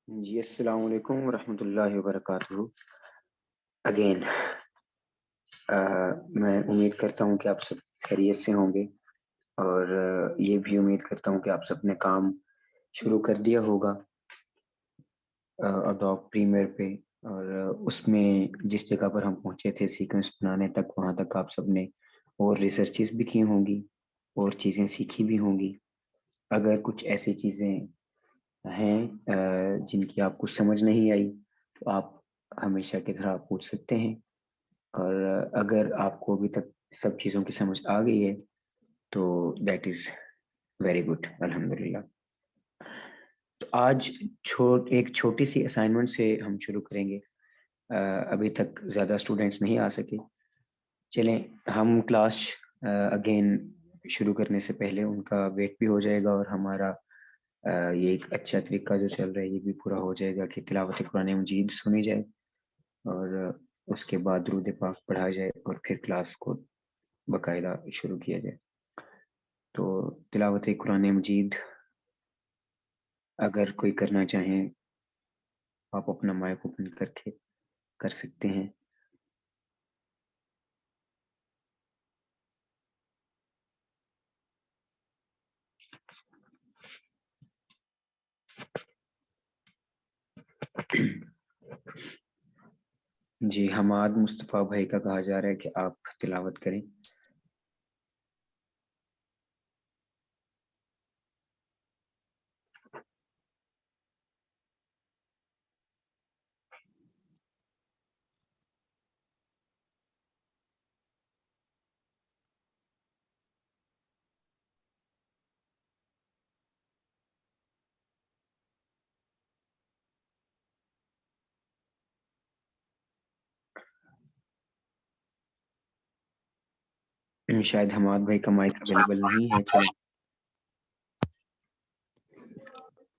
जी, अस्सलाम वालेकुम वरहमतुल्लाहि वबरकातुहू। अगेन मैं उम्मीद करता हूँ कि आप सब खैरियत से होंगे और ये भी उम्मीद करता हूँ कि आप सबने काम शुरू कर दिया होगा अडोब प्रीमियर पे और उसमें जिस जगह पर हम पहुँचे थे सीक्वेंस बनाने तक, वहाँ तक आप सबने और रिसर्चेस भी की होंगी और चीज़ें सीखी भी होंगी। अगर कुछ ऐसी चीज़ें हैं जिनकी आपको समझ नहीं आई, तो आप हमेशा की तरह पूछ सकते हैं और अगर आपको अभी तक सब चीज़ों की समझ आ गई है, तो दैट इज़ वेरी गुड, अल्हम्दुलिल्लाह। तो आज एक छोटी-सी असाइनमेंट से हम शुरू करेंगे। अभी तक ज़्यादा स्टूडेंट्स नहीं आ सके। चलें, हम क्लास अगेन शुरू करने से पहले उनका वेट भी हो जाएगा और हमारा ये एक अच्छा तरीका जो चल रहा है ये भी पूरा हो जाएगा कि तिलावत कुरान मजीद सुनी जाए और उसके बाद दुरूद पाक पढ़ा जाए और फिर क्लास को बाकायदा शुरू किया जाए। तो तिलावत कुरान मजीद अगर कोई करना चाहें, आप अपना माइक ओपन करके कर सकते हैं। जी, हमाद मुस्तफ़ा भाई का कहा जा रहा है कि आप तिलावत करें। शायद हमाद भाई का माइक अवेलेबल नहीं है। चलें।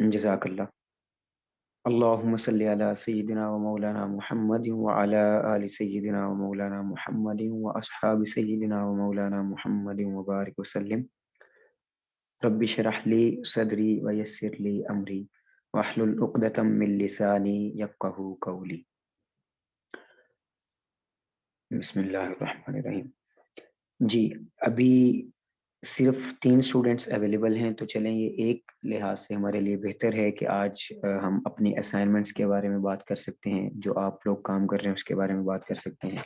जज़ाकल्लाह। अल्लाहुम्मा सल्लि अला सय्यिदिना व मौलाना मुहम्मदिन व अला आलि सय्यिदिना व मौलाना मुहम्मदिन व अस्हाबि सय्यिदिना व मौलाना मुहम्मदिन व बारिक व सल्लिम। रब्बि इश्रह ली सदरी व यस्सिर ली अमरी वाहलुल उक़दतम मिन लिसानी यफ़क़हू क़ौली। बिस्मिल्लाहिर्रहमानिर्रहीम। जी, अभी सिर्फ 3 स्टूडेंट्स अवेलेबल हैं, तो चलें ये एक लिहाज से हमारे लिए बेहतर है कि आज हम अपनी असाइनमेंट्स के बारे में बात कर सकते हैं, जो आप लोग काम कर रहे हैं उसके बारे में बात कर सकते हैं।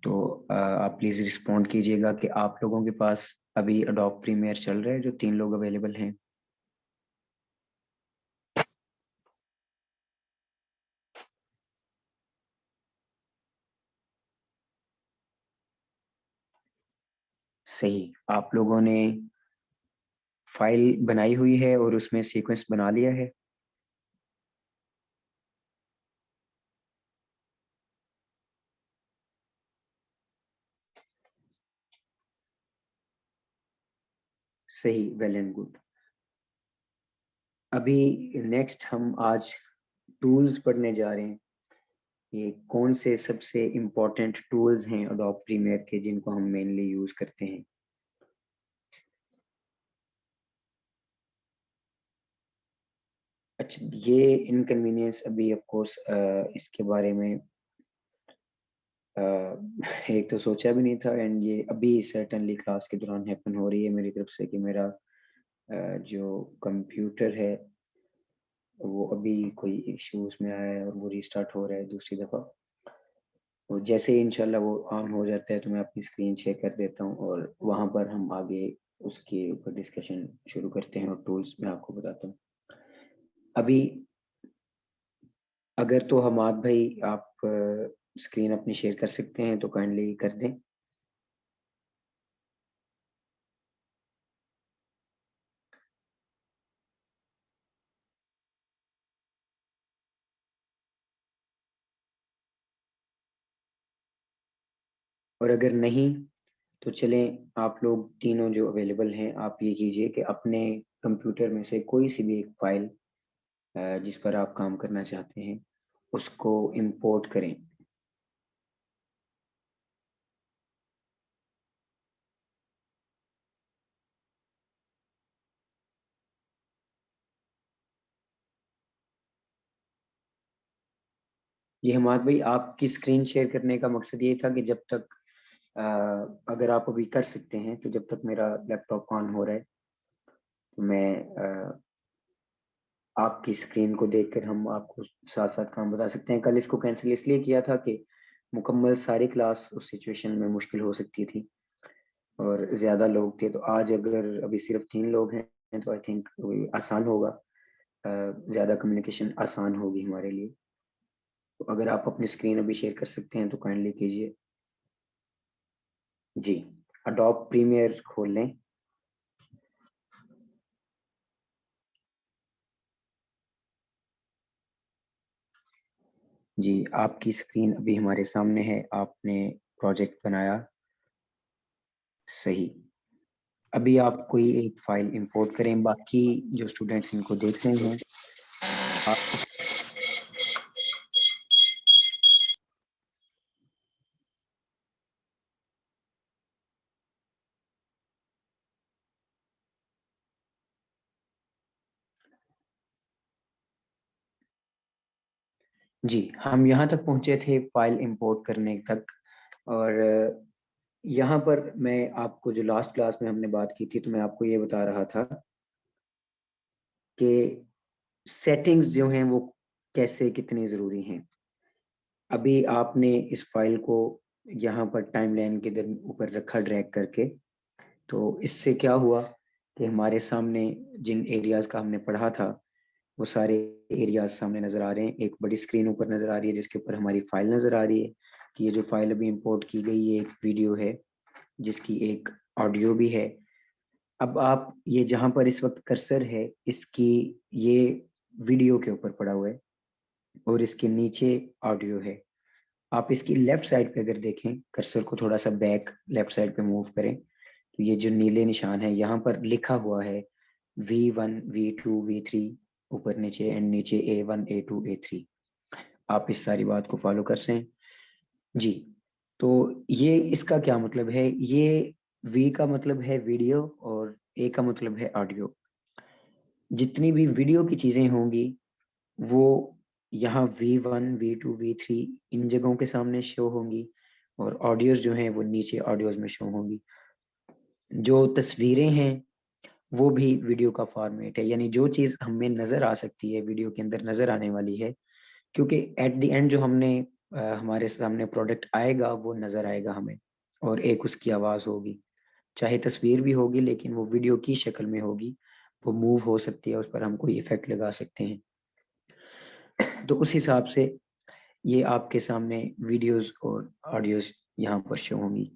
तो आप प्लीज़ रिस्पॉन्ड कीजिएगा कि आप लोगों के पास अभी एडोब प्रीमियर चल रहा है जो 3 लोग अवेलेबल हैं? सही, आप लोगों ने फाइल बनाई हुई है और उसमें सीक्वेंस बना लिया है? सही, वेल एंड गुड। अभी नेक्स्ट हम आज टूल्स पढ़ने जा रहे हैं। ये कौन से सबसे इम्पोर्टेंट टूल्स हैं एडोब प्रीमियर के जिनको हम मेनली यूज करते हैं। अच्छा, ये इनकन्वीनियंस अभी ऑफ कोर्स इसके बारे में एक तो सोचा भी नहीं था एंड ये अभी सर्टेनली क्लास के दौरान हैपन हो रही है मेरी तरफ से कि मेरा जो कंप्यूटर है वो अभी कोई इश्यूज में आया है और वो रीस्टार्ट हो रहा है दूसरी दफ़ा। तो जैसे ही इंशाल्लाह वो ऑन हो जाता है तो मैं अपनी स्क्रीन शेयर कर देता हूँ और वहाँ पर हम आगे उसके ऊपर डिस्कशन शुरू करते हैं और टूल्स मैं आपको बताता हूँ। अभी अगर तो हमाद भाई आप स्क्रीन अपनी शेयर कर सकते हैं तो काइंडली कर दें। और अगर नहीं तो चलें, आप लोग तीनों जो अवेलेबल हैं आप ये कीजिए कि अपने कंप्यूटर में से कोई सी भी एक फाइल जिस पर आप काम करना चाहते हैं उसको इंपोर्ट करें। जी हमाद भाई, आपकी स्क्रीन शेयर करने का मकसद ये था कि जब तक अगर आप अभी कर सकते हैं तो जब तक मेरा लैपटॉप ऑन हो रहा है तो मैं आपकी स्क्रीन को देखकर हम आपको साथ साथ काम बता सकते हैं। कल इसको कैंसिल इसलिए किया था कि मुकम्मल सारी क्लास उस सिचुएशन में मुश्किल हो सकती थी और ज़्यादा लोग थे। तो आज अगर अभी सिर्फ 3 लोग हैं तो आई थिंक आसान होगा, ज़्यादा कम्युनिकेशन आसान होगी हमारे लिए। तो अगर आप अपनी स्क्रीन अभी शेयर कर सकते हैं तो काइंडली कीजिए। जी, अडोब प्रीमियर खोल लें। जी, आपकी स्क्रीन अभी हमारे सामने है। आपने प्रोजेक्ट बनाया, सही। अभी आप कोई एक फाइल इंपोर्ट करें, बाकी जो स्टूडेंट्स इनको देख रहे हैं आप। जी, हम यहाँ तक पहुँचे थे फाइल इंपोर्ट करने तक। और यहाँ पर मैं आपको जो लास्ट क्लास में हमने बात की थी तो मैं आपको ये बता रहा था कि सेटिंग्स जो हैं वो कैसे कितनी ज़रूरी हैं। अभी आपने इस फाइल को यहाँ पर टाइमलाइन के ऊपर रखा ड्रैग करके, तो इससे क्या हुआ कि हमारे सामने जिन एरियाज़ का हमने पढ़ा था वो सारे एरियाज सामने नजर आ रहे हैं। एक बड़ी स्क्रीन ऊपर नजर आ रही है जिसके ऊपर हमारी फाइल नजर आ रही है कि ये जो फाइल अभी इंपोर्ट की गई ये एक वीडियो है जिसकी एक ऑडियो भी है। अब आप ये जहां पर इस वक्त कर्सर है इसकी, ये वीडियो के ऊपर पड़ा हुआ है और इसके नीचे ऑडियो है। आप इसकी लेफ्ट साइड पे अगर देखें, कर्सर को थोड़ा सा बैक लेफ्ट साइड पे मूव करें तो ये जो नीले निशान है यहाँ पर लिखा हुआ है V1 V2 V3 ऊपर नीचे एंड नीचे A1 A2 A3। आप इस सारी बात को फॉलो कर रहे हैं जी। तो ये इसका क्या मतलब है, ये V का मतलब है वीडियो और A का मतलब है ऑडियो। जितनी भी वीडियो की चीजें होंगी वो यहाँ V1 V2 V3 इन जगहों के सामने शो होंगी और ऑडियोज जो हैं वो नीचे ऑडियोज में शो होंगी। जो तस्वीरें हैं वो भी वीडियो का फॉर्मेट है, यानी जो चीज हमें नजर आ सकती है वीडियो के अंदर नजर आने वाली है, क्योंकि एट द एंड जो हमने हमारे सामने प्रोडक्ट आएगा वो नजर आएगा हमें और एक उसकी आवाज होगी। चाहे तस्वीर भी होगी लेकिन वो वीडियो की शक्ल में होगी, वो मूव हो सकती है, उस पर हम कोई इफेक्ट लगा सकते हैं। तो उस हिसाब से ये आपके सामने वीडियोस और ऑडियोस यहाँ पर शो होंगी।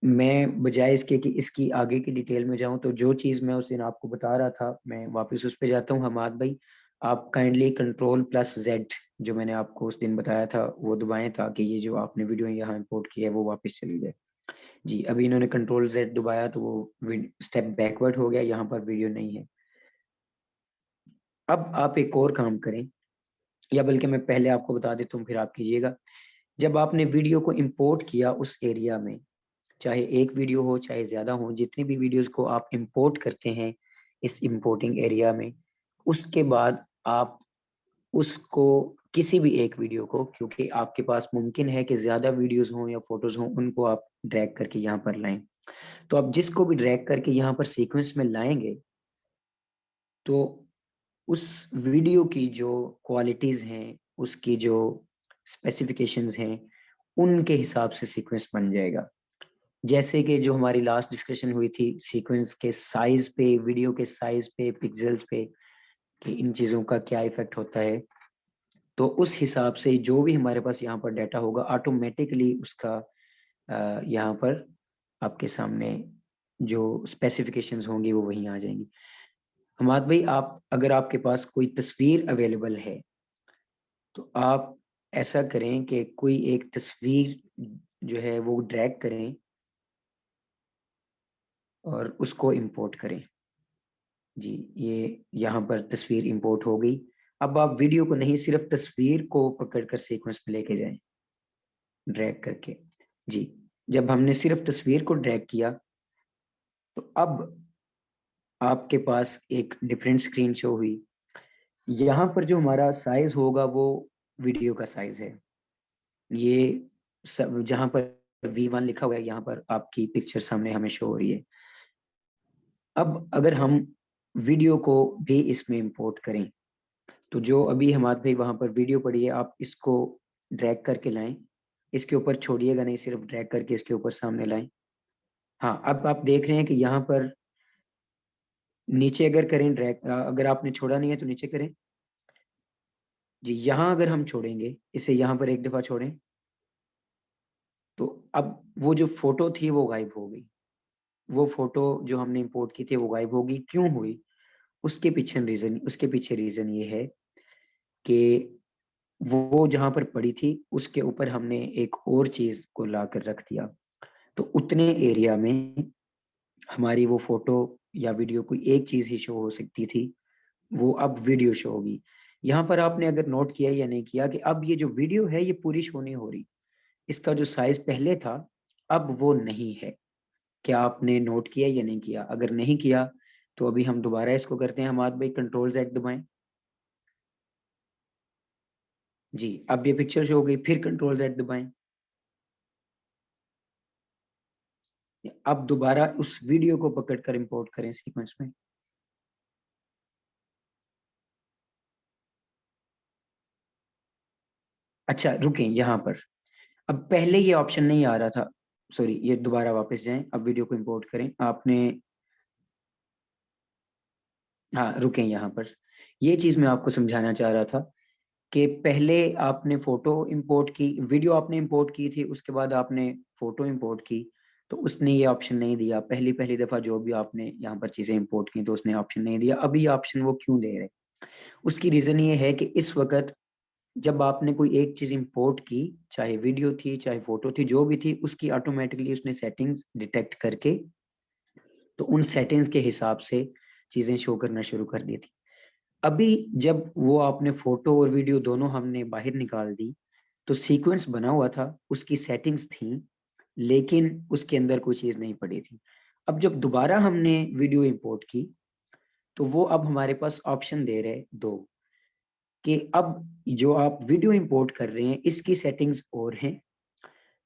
मैं बजाय इसके कि इसकी आगे की डिटेल में जाऊं तो जो चीज़ मैं उस दिन आपको बता रहा था मैं वापस उस पे जाता हूँ। हमाद भाई, आप काइंडली Ctrl+Z जो मैंने आपको उस दिन बताया था वो दबाएं ताकि ये जो आपने वीडियो यहाँ इंपोर्ट किया है वो वापस चली जाए। जी, अभी इन्होंने Ctrl+Z दबाया तो वो स्टेप बैकवर्ड हो गया, यहाँ पर वीडियो नहीं है। अब आप एक और काम करें, या बल्कि मैं पहले आपको बता देता हूँ फिर आप कीजिएगा। जब आपने वीडियो को इंपोर्ट किया उस एरिया में, चाहे एक वीडियो हो चाहे ज्यादा हो, जितनी भी वीडियोस को आप इंपोर्ट करते हैं इस इंपोर्टिंग एरिया में, उसके बाद आप उसको किसी भी एक वीडियो को, क्योंकि आपके पास मुमकिन है कि ज्यादा वीडियोस हों या फोटोज हों, उनको आप ड्रैग करके यहाँ पर लाएं। तो आप जिसको भी ड्रैग करके यहाँ पर सीक्वेंस में लाएंगे तो उस वीडियो की जो क्वालिटीज हैं, उसकी जो स्पेसिफिकेशंस हैं, उनके हिसाब से सीक्वेंस बन जाएगा। जैसे कि जो हमारी लास्ट डिस्कशन हुई थी सीक्वेंस के साइज पे, वीडियो के साइज पे, पिक्सेल्स पे, कि इन चीजों का क्या इफेक्ट होता है, तो उस हिसाब से जो भी हमारे पास यहाँ पर डाटा होगा ऑटोमेटिकली उसका यहाँ पर आपके सामने जो स्पेसिफिकेशंस होंगी वो वहीं आ जाएंगी। हमाद भाई, आप अगर आपके पास कोई तस्वीर अवेलेबल है तो आप ऐसा करें कि कोई एक तस्वीर जो है वो ड्रैग करें और उसको इंपोर्ट करें। जी, ये यहाँ पर तस्वीर इंपोर्ट हो गई। अब आप वीडियो को नहीं, सिर्फ तस्वीर को पकड़कर सीक्वेंस में लेके जाएं ड्रैग करके। जी, जब हमने सिर्फ तस्वीर को ड्रैग किया तो अब आपके पास एक डिफरेंट स्क्रीन शो हुई। यहाँ पर जो हमारा साइज होगा वो वीडियो का साइज है। ये सब जहाँ पर V1 लिखा हुआ है यहाँ पर आपकी पिक्चर सामने हमें शो हो रही है। अब अगर हम वीडियो को भी इसमें इंपोर्ट करें तो जो अभी हमारे भाई वहां पर वीडियो पड़ी है, आप इसको ड्रैग करके लाएं, इसके ऊपर छोड़िएगा नहीं, सिर्फ ड्रैग करके इसके ऊपर सामने लाएं। हाँ, अब आप देख रहे हैं कि यहाँ पर नीचे अगर करें ड्रैग, अगर आपने छोड़ा नहीं है तो नीचे करें। जी, यहाँ अगर हम छोड़ेंगे इसे, यहाँ पर एक दफा छोड़ें तो अब वो जो फोटो थी वो गायब हो गई। वो फोटो जो हमने इंपोर्ट की थी वो गायब होगी। क्यों हुई? उसके पीछे रीजन ये है कि वो जहां पर पड़ी थी उसके ऊपर हमने एक और चीज को ला कर रख दिया, तो उतने एरिया में हमारी वो फोटो या वीडियो कोई एक चीज ही शो हो सकती थी, वो अब वीडियो शो होगी। यहाँ पर आपने अगर नोट किया या नहीं किया कि अब ये जो वीडियो है ये पूरी शो नहीं हो रही, इसका जो साइज पहले था अब वो नहीं है। क्या आपने नोट किया या नहीं किया? अगर नहीं किया तो अभी हम दोबारा इसको करते हैं। हमारे भाई कंट्रोल Z दबाएं। जी, अब ये पिक्चर शो हो गई, फिर कंट्रोल Z दबाएं। अब दोबारा उस वीडियो को पकड़कर इंपोर्ट करें सीक्वेंस में। अच्छा रुकें, यहाँ पर अब पहले ये ऑप्शन नहीं आ रहा था, सॉरी, ये दोबारा वापस जाएं, अब वीडियो को इंपोर्ट करें आपने। हाँ रुकें, यहाँ पर ये चीज मैं आपको समझाना चाह रहा था कि पहले आपने फोटो इंपोर्ट की, वीडियो आपने इंपोर्ट की थी, उसके बाद आपने फोटो इंपोर्ट की, तो उसने ये ऑप्शन नहीं दिया। पहली पहली दफा जो भी आपने यहाँ पर चीजें इंपोर्ट की तो उसने ऑप्शन नहीं दिया। अभी ऑप्शन वो क्यों दे रहे? उसकी रीजन ये है कि इस वक्त जब आपने कोई एक चीज इंपोर्ट की, चाहे वीडियो थी चाहे फोटो थी, जो भी थी, उसकी ऑटोमेटिकली उसने सेटिंग्स डिटेक्ट करके तो उन सेटिंग्स के हिसाब से चीजें शो करना शुरू कर दी थी। अभी जब वो आपने फोटो और वीडियो दोनों हमने बाहर निकाल दी तो सीक्वेंस बना हुआ था, उसकी सेटिंग्स थी, लेकिन उसके अंदर कोई चीज नहीं पड़ी थी। अब जब दोबारा हमने वीडियो इंपोर्ट की तो वो अब हमारे पास ऑप्शन दे रहे दो कि अब जो आप वीडियो इंपोर्ट कर रहे हैं इसकी सेटिंग्स और हैं,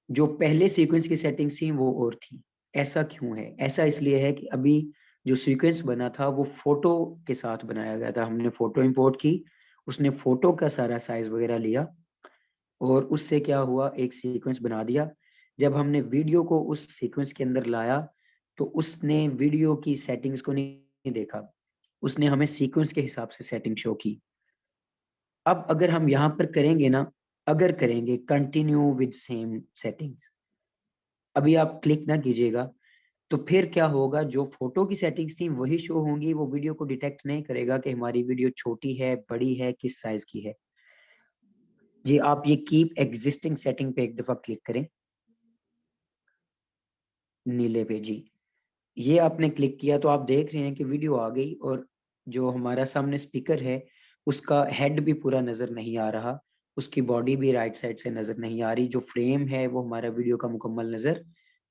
जो पहले सीक्वेंस की सेटिंग्स थी वो और थी। ऐसा क्यों है? ऐसा इसलिए है कि अभी जो सीक्वेंस बना था वो फोटो के साथ बनाया गया था। हमने फोटो इंपोर्ट की, उसने फोटो का सारा साइज वगैरह लिया और उससे क्या हुआ, एक सीक्वेंस बना दिया। जब हमने वीडियो को उस सीक्वेंस के अंदर लाया तो उसने वीडियो की सेटिंग्स को नहीं देखा, उसने हमें सीक्वेंस के हिसाब से सेटिंग शो की। अब अगर हम यहाँ पर करेंगे ना, अगर करेंगे कंटिन्यू विद सेम सेटिंग्स, अभी आप क्लिक ना कीजिएगा, तो फिर क्या होगा, जो फोटो की सेटिंग्स थी वही शो होंगी। वो वीडियो को डिटेक्ट नहीं करेगा कि हमारी वीडियो छोटी है, बड़ी है, किस साइज की है। जी, आप ये कीप एग्जिस्टिंग सेटिंग पे एक दफा क्लिक करें, नीले पे। जी, ये आपने क्लिक किया तो आप देख रहे हैं कि वीडियो आ गई और जो हमारा सामने स्पीकर है उसका हेड भी पूरा नजर नहीं आ रहा, उसकी बॉडी भी राइट साइड से नजर नहीं आ रही, जो फ्रेम है वो हमारा वीडियो का मुकम्मल नजर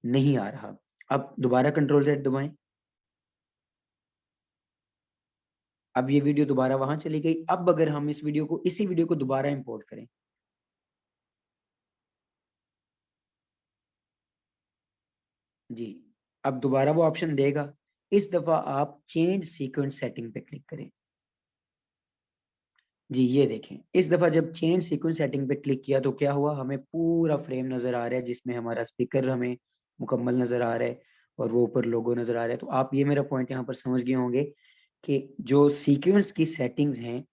नहीं आ रहा। अब दोबारा कंट्रोल Z दबाएं। अब ये वीडियो दोबारा वहां चली गई। अब अगर हम इस वीडियो को, इसी वीडियो को दोबारा इंपोर्ट करें, जी, अब दोबारा वो ऑप्शन देगा। इस दफा आप चेंज सीक्वेंस सेटिंग पे क्लिक करें। जी ये देखें, इस दफा जब चेंज सीक्वेंस सेटिंग पे क्लिक किया तो क्या हुआ, हमें पूरा फ्रेम नजर आ रहा है जिसमें हमारा स्पीकर हमें मुकम्मल नजर आ रहा है और वो ऊपर लोगो नजर आ रहा है। तो आप ये मेरा पॉइंट यहाँ पर समझ गए होंगे कि जो सीक्वेंस की सेटिंग्स हैं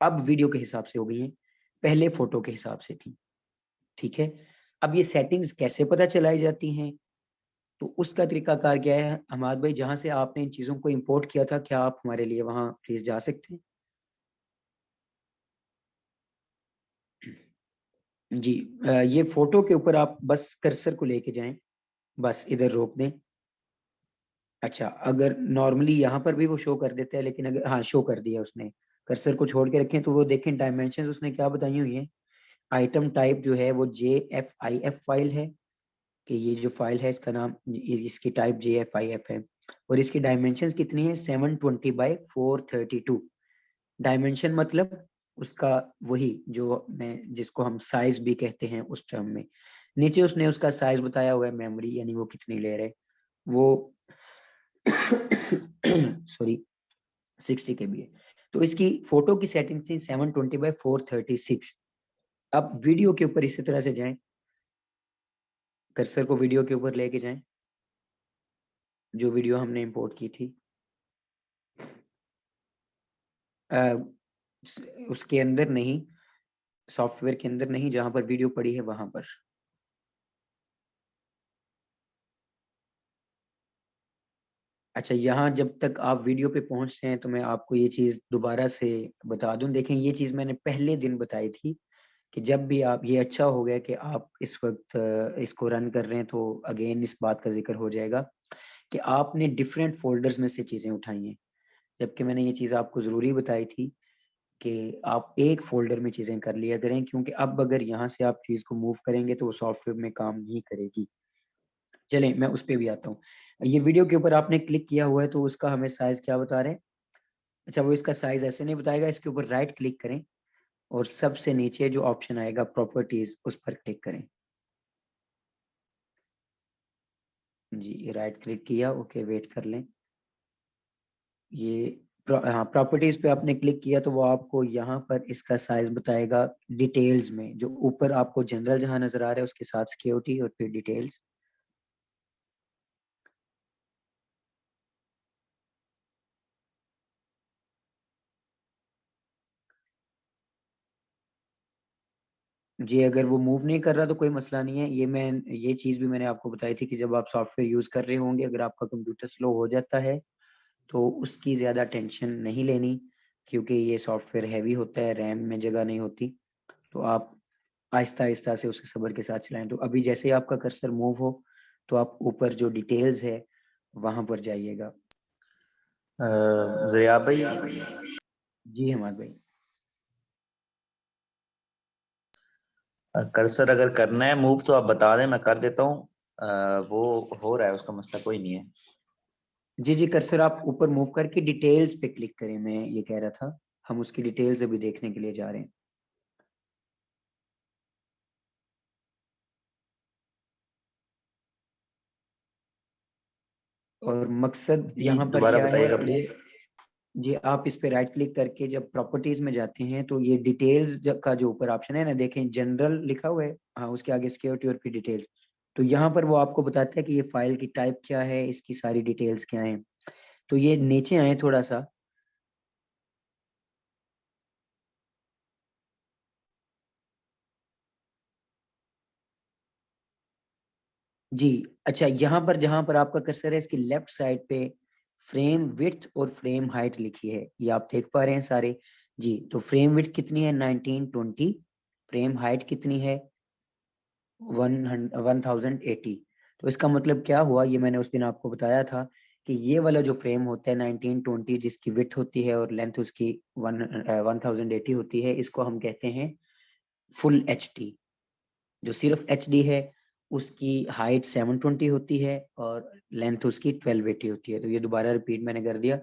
अब वीडियो के हिसाब से हो गई हैं, पहले फोटो के हिसाब से थी। ठीक है, अब ये सेटिंग्स कैसे पता चलाई जाती हैं, तो उसका तरीकाकार क्या है। हमाद भाई, जहां से आपने इन चीजों को इंपोर्ट किया था, क्या आप हमारे लिए वहां प्लीज जा सकते हैं? जी, ये फोटो के ऊपर आप बस कर्सर को लेके जाएं, बस इधर रोक दें। अच्छा, अगर नॉर्मली यहाँ पर भी वो शो कर देता है, लेकिन अगर, हाँ शो कर दिया उसने, कर्सर को छोड़ के रखें तो वो देखें डायमेंशन उसने क्या बताई हुई है। आइटम टाइप जो है वो JFIF फाइल है, कि ये जो फाइल है इसका नाम, इसकी टाइप JFIF है, और इसकी डायमेंशंस कितनी है, 720 by 432। डायमेंशन मतलब उसका वही जो मैं, जिसको हम साइज भी कहते हैं उस टर्म में। नीचे उसने उसका साइज बताया हुआ है, मेमोरी यानी वो कितनी ले रहे, वो सॉरी 60 KB है। तो इसकी फोटो की सेटिंग थी 720 by 436। अब वीडियो के ऊपर इसी तरह से जाएं, कर्सर को वीडियो के ऊपर लेके जाएं, जो वीडियो हमने इंपोर्ट की थी। उसके अंदर नहीं, सॉफ्टवेयर के अंदर नहीं, जहां पर वीडियो पड़ी है वहां पर। अच्छा, यहाँ जब तक आप वीडियो पे पहुंचते हैं तो मैं आपको ये चीज दोबारा से बता दूं। देखें, ये चीज मैंने पहले दिन बताई थी कि जब भी आप, ये अच्छा हो गया कि आप इस वक्त इसको रन कर रहे हैं, तो अगेन इस बात का जिक्र हो जाएगा कि आपने डिफरेंट फोल्डर्स में से चीजें उठाई हैं, जबकि मैंने ये चीज आपको जरूरी बताई थी कि आप एक फोल्डर में चीजें कर लिया करें, क्योंकि अब अगर यहाँ से आप चीज को मूव करेंगे तो वो सॉफ्टवेयर में काम नहीं करेगी। चलें, मैं उस पर भी आता हूँ। ये वीडियो के ऊपर आपने क्लिक किया हुआ है तो उसका हमें साइज क्या बता रहे हैं। अच्छा, वो इसका साइज ऐसे नहीं बताएगा, इसके ऊपर राइट क्लिक करें और सबसे नीचे जो ऑप्शन आएगा प्रॉपर्टीज, उस पर क्लिक करें। जी, ये राइट क्लिक किया, ओके वेट कर लें। ये हाँ, प्रॉपर्टीज पे आपने क्लिक किया तो वो आपको यहाँ पर इसका साइज बताएगा डिटेल्स में, जो ऊपर आपको जनरल जहाँ नजर आ रहा है उसके साथ सिक्योरिटी और फिर डिटेल्स। जी, अगर वो मूव नहीं कर रहा तो कोई मसला नहीं है। ये चीज भी मैंने आपको बताई थी कि जब आप सॉफ्टवेयर यूज कर रहे होंगे, अगर आपका कंप्यूटर स्लो हो जाता है तो उसकी ज्यादा टेंशन नहीं लेनी, क्योंकि ये सॉफ्टवेयर हैवी होता है, रैम में जगह नहीं होती। तो आप आहिस्ता आहिस्ता से उसके सब्र के साथ चलाएं। तो अभी जैसे ही आपका कर्सर मूव हो तो आप ऊपर जो डिटेल्स है वहां पर जाइएगा। ज़िया भाई, जी हमाद भाई। कर्सर अगर करना है मूव तो आप बता दें, मैं कर देता हूँ। वो हो रहा है, उसका मसला कोई नहीं है। जी जी, कर्सर आप ऊपर मूव करके डिटेल्स पे क्लिक करें, मैं ये कह रहा था। हम उसकी डिटेल्स अभी देखने के लिए जा रहे हैं। और मकसद जी यहाँ पर दोबारा क्या है, बताइएगा ये, प्लीज। जी आप इस पे राइट क्लिक करके जब प्रॉपर्टीज में जाते हैं तो ये डिटेल्स का जो ऊपर ऑप्शन है ना, देखें जनरल लिखा हुआ है, हाँ उसके आगे सिक्योरिटी और फिर डिटेल्स। तो यहाँ पर वो आपको बताता है कि ये फाइल की टाइप क्या है, इसकी सारी डिटेल्स क्या है। तो ये नीचे आए थोड़ा सा। जी, अच्छा, यहाँ पर जहां पर आपका कर्सर है इसकी लेफ्ट साइड पे फ्रेम विड्थ और फ्रेम हाइट लिखी है, ये आप देख पा रहे हैं सारे। जी, तो फ्रेम विड्थ कितनी है, 1920। फ्रेम हाइट कितनी है, 1080। तो इसका मतलब क्या हुआ, ये मैंने उस दिन आपको बताया था कि ये वाला जो फ्रेम होता है 1920, जिसकी विड्थ होती है और लेंथ उसकी 1080 होती है, इसको हम कहते हैं फुल HD। जो सिर्फ HD है उसकी हाइट 720 होती है और लेंथ उसकी 1280 होती है। तो ये दोबारा रिपीट मैंने कर दिया।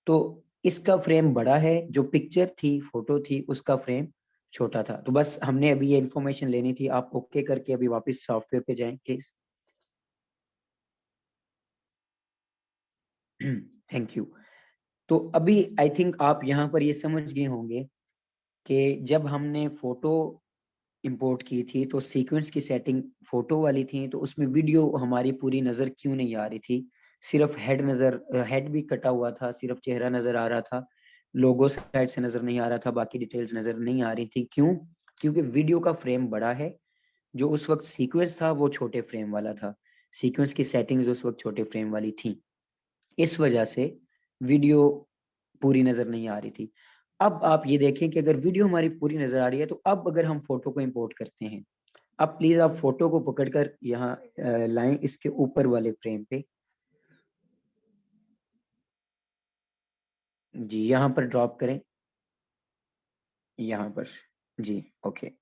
तो इसका फ्रेम बड़ा है, जो पिक्चर थी, फोटो थी, उसका फ्रेम छोटा था। तो बस हमने अभी ये इन्फॉर्मेशन लेनी थी। आप ओके करके अभी वापस सॉफ्टवेयर पे जाएं प्लीज। Thank you. तो अभी आई थिंक आप यहाँ पर ये समझ गए होंगे कि जब हमने फोटो इंपोर्ट की थी तो सीक्वेंस की सेटिंग फोटो वाली थी, तो उसमें वीडियो हमारी पूरी नजर क्यों नहीं आ रही थी। सिर्फ हेड भी कटा हुआ था, सिर्फ चेहरा नजर आ रहा था, लोगो साइड से नजर नहीं आ रहा था, बाकी डिटेल्स नजर नहीं आ रही थी। क्यों? क्योंकि वीडियो का फ्रेम बड़ा है, जो उस वक्त सीक्वेंस था वो छोटे फ्रेम वाला था। सीक्वेंस की सेटिंग्स उस वक्त छोटे फ्रेम वाली थी, इस वजह से वीडियो पूरी नजर नहीं आ रही थी। अब आप ये देखें कि अगर वीडियो हमारी पूरी नजर आ रही है, तो अब अगर हम फोटो को इंपोर्ट करते हैं, अब प्लीज आप फोटो को पकड़कर यहाँ लाइन इसके ऊपर वाले फ्रेम पे, जी यहाँ पर ड्रॉप करें, यहाँ पर, जी ओके।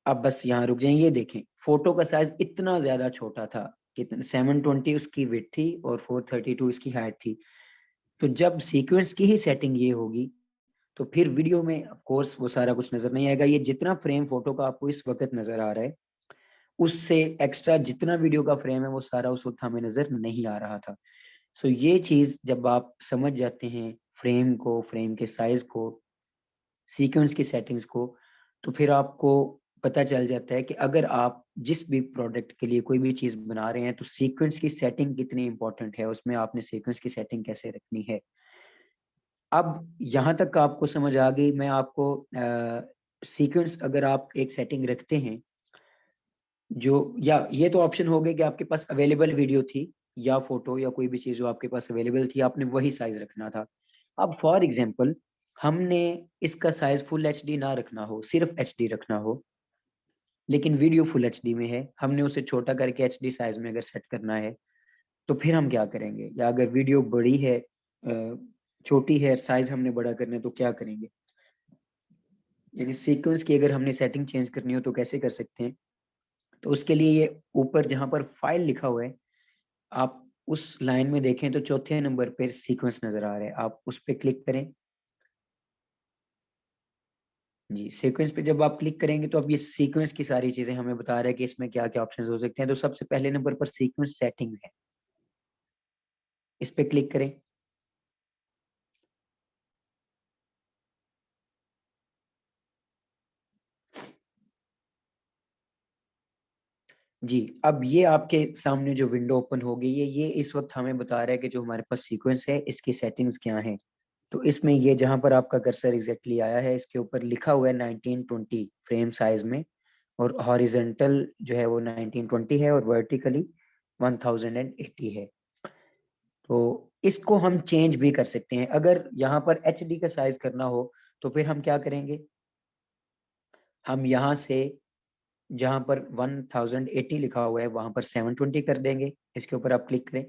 अब बस यहाँ रुक जाएं। ये देखें फोटो का साइज इतना ज्यादा छोटा था, कितना 720 उसकी विड्थ थी और 432 इसकी हाइट थी। तो जब सीक्वेंस की ही सेटिंग ये होगी, तो फिर वीडियो में ऑफ कोर्स वो सारा कुछ नजर नहीं आएगा। ये जितना फ्रेम फोटो का आपको इस वक्त नजर आ रहा है, उससे एक्स्ट्रा जितना वीडियो का फ्रेम है वो सारा उस वक्त हमें नजर नहीं आ रहा था। सो ये चीज जब आप समझ जाते हैं, फ्रेम को, फ्रेम के साइज को, सीक्वेंस की सेटिंग्स को, तो फिर आपको पता चल जाता है कि अगर आप जिस भी प्रोडक्ट के लिए कोई भी चीज बना रहे हैं, तो सीक्वेंस की सेटिंग कितनी इंपॉर्टेंट है, उसमें आपने सीक्वेंस की सेटिंग कैसे रखनी है। अब यहाँ तक आपको समझ आ गई। मैं आपको सीक्वेंस अगर आप एक सेटिंग रखते हैं, जो या ये तो ऑप्शन हो गए कि आपके पास अवेलेबल वीडियो थी या फोटो या कोई भी चीज जो आपके पास अवेलेबल थी, आपने वही साइज रखना था। अब फॉर एग्जांपल हमने इसका साइज फुल एचडी ना रखना हो, सिर्फ एचडी रखना हो, लेकिन वीडियो फुल एचडी में है, हमने उसे छोटा करके एचडी साइज में अगर सेट करना है, तो फिर हम क्या करेंगे? या अगर वीडियो बड़ी है, छोटी है, साइज हमने बड़ा करना है, तो क्या करेंगे? यानी सीक्वेंस की अगर हमने सेटिंग चेंज करनी हो तो कैसे कर सकते हैं? तो उसके लिए ये ऊपर जहां पर फाइल लिखा हुआ है, आप उस लाइन में देखें तो चौथे नंबर पर सीक्वेंस नजर आ रहा है, आप उस पर क्लिक करें। जी सीक्वेंस पे जब आप क्लिक करेंगे तो अब ये सीक्वेंस की सारी चीजें हमें बता रहा है कि इसमें क्या क्या ऑप्शंस हो सकते हैं। तो सबसे पहले नंबर पर सीक्वेंस सेटिंग्स है, इस पे क्लिक करें। जी अब ये आपके सामने जो विंडो ओपन हो गई है, ये इस वक्त हमें बता रहा है कि जो हमारे पास सीक्वेंस है इसकी सेटिंग्स क्या है। तो इसमें ये जहां पर आपका कर्सर एग्जैक्टली आया है, इसके ऊपर लिखा हुआ है 1920 फ्रेम साइज में, और हॉरिजेंटल जो है वो 1920 है और वर्टिकली 1080 है। तो इसको हम चेंज भी कर सकते हैं। अगर यहाँ पर एचडी का साइज करना हो तो फिर हम क्या करेंगे? हम यहाँ से जहां पर 1080 लिखा हुआ है वहां पर 720 कर देंगे। इसके ऊपर आप क्लिक करें,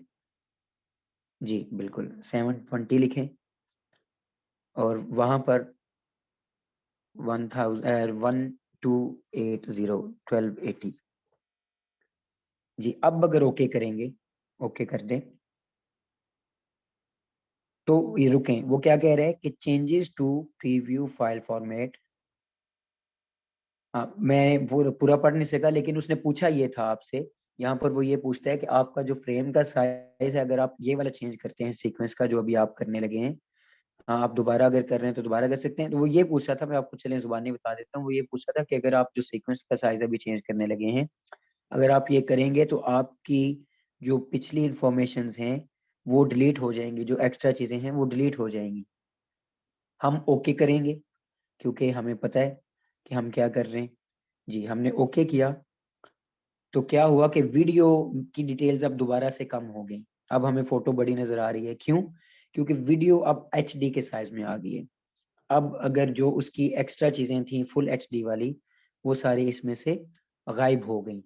जी बिल्कुल 720 लिखें, और वहां पर 1280 जी। अब अगर ओके करेंगे, ओके कर दें, तो ये रुकें, वो क्या कह रहे हैं कि changes to preview file format. हाँ मैं वो पूरा पढ़ नहीं सका, लेकिन उसने पूछा ये था आपसे, यहाँ पर वो ये पूछता है कि आपका जो फ्रेम का साइज है, अगर आप ये वाला चेंज करते हैं सीक्वेंस का जो अभी आप करने लगे हैं, हाँ आप दोबारा अगर कर रहे हैं तो दोबारा कर सकते हैं। तो वो ये पूछ रहा था, मैं आपको चलें जुबानी बता देता हूँ। वो ये पूछ रहा था कि अगर आप जो सीक्वेंस का साइज अभी चेंज करने लगे हैं, अगर आप ये करेंगे तो आपकी जो पिछली इंफॉर्मेशन हैं वो डिलीट हो जाएंगी, जो एक्स्ट्रा चीजें हैं वो डिलीट हो जाएंगी। हम ओके करेंगे क्योंकि हमें पता है कि हम क्या कर रहे हैं। जी हमने ओके किया, तो क्या हुआ कि वीडियो की डिटेल्स अब दोबारा से कम हो गई। अब हमें फोटो बड़ी नजर आ रही है। क्यों? क्योंकि वीडियो अब एचडी के साइज में आ गई है। अब अगर जो उसकी एक्स्ट्रा चीजें थी फुल एचडी वाली, वो सारी इसमें से गायब हो गई।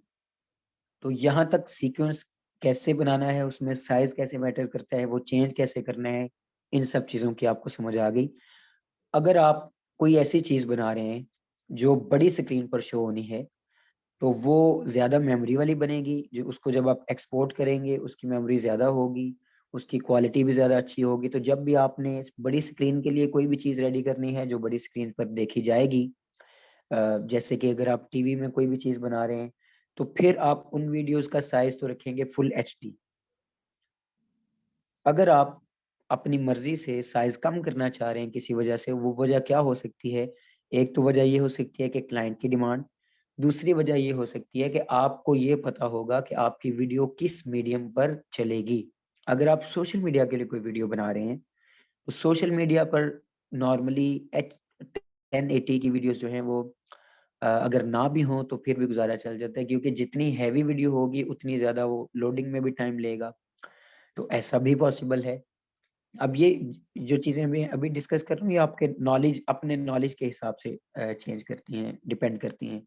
तो यहाँ तक सीक्वेंस कैसे बनाना है, उसमें साइज कैसे मैटर करता है, वो चेंज कैसे करना है, इन सब चीजों की आपको समझ आ गई। अगर आप कोई ऐसी चीज बना रहे हैं जो बड़ी स्क्रीन पर शो होनी है, तो वो ज्यादा मेमोरी वाली बनेगी, जो उसको जब आप एक्सपोर्ट करेंगे उसकी मेमोरी ज्यादा होगी, उसकी क्वालिटी भी ज़्यादा अच्छी होगी। तो जब भी आपने इस बड़ी स्क्रीन के लिए कोई भी चीज़ रेडी करनी है जो बड़ी स्क्रीन पर देखी जाएगी, जैसे कि अगर आप टीवी में कोई भी चीज़ बना रहे हैं, तो फिर आप उन वीडियोस का साइज तो रखेंगे फुल एचडी। अगर आप अपनी मर्जी से साइज कम करना चाह रहे हैं किसी वजह से, वो वजह क्या हो सकती है? एक तो वजह ये हो सकती है कि क्लाइंट की डिमांड, दूसरी वजह ये हो सकती है कि आपको ये पता होगा कि आपकी वीडियो किस मीडियम पर चलेगी। अगर आप सोशल मीडिया के लिए कोई वीडियो बना रहे हैं, तो सोशल मीडिया पर नॉर्मली एच 1080 की वीडियोस जो हैं वो अगर ना भी हो तो फिर भी गुजारा चल जाता है, क्योंकि जितनी हैवी वीडियो होगी उतनी ज्यादा वो लोडिंग में भी टाइम लेगा। तो ऐसा भी पॉसिबल है। अब ये जो चीजें मैं अभी डिस्कस कर रहा हूँ, ये आपके नॉलेज, अपने नॉलेज के हिसाब से चेंज करती हैं, डिपेंड करती हैं।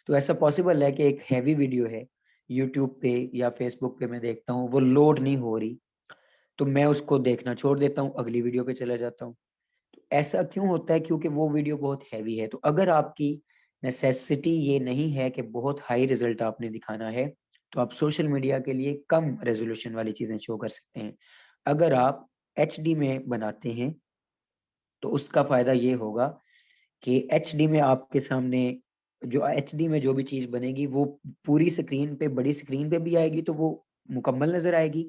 तो ऐसा पॉसिबल है कि एक हैवी वीडियो है, यूट्यूब पे या फेसबुक पे मैं देखता हूँ वो लोड नहीं हो रही, तो मैं उसको देखना छोड़ देता हूँ, अगली वीडियो पे चला जाता हूँ। तो ऐसा क्यों होता है? क्योंकि वो वीडियो बहुत हैवी है। तो अगर आपकी नेसेसिटी ये नहीं है कि बहुत हाई रिजल्ट आपने दिखाना है, तो आप सोशल मीडिया के लिए कम रेजोल्यूशन वाली चीजें शो कर सकते हैं। अगर आप एचडी में बनाते हैं, तो उसका फायदा ये होगा कि एचडी में आपके सामने जो एचडी में जो भी चीज बनेगी वो पूरी स्क्रीन पे, बड़ी स्क्रीन पे भी आएगी तो वो मुकम्मल नजर आएगी।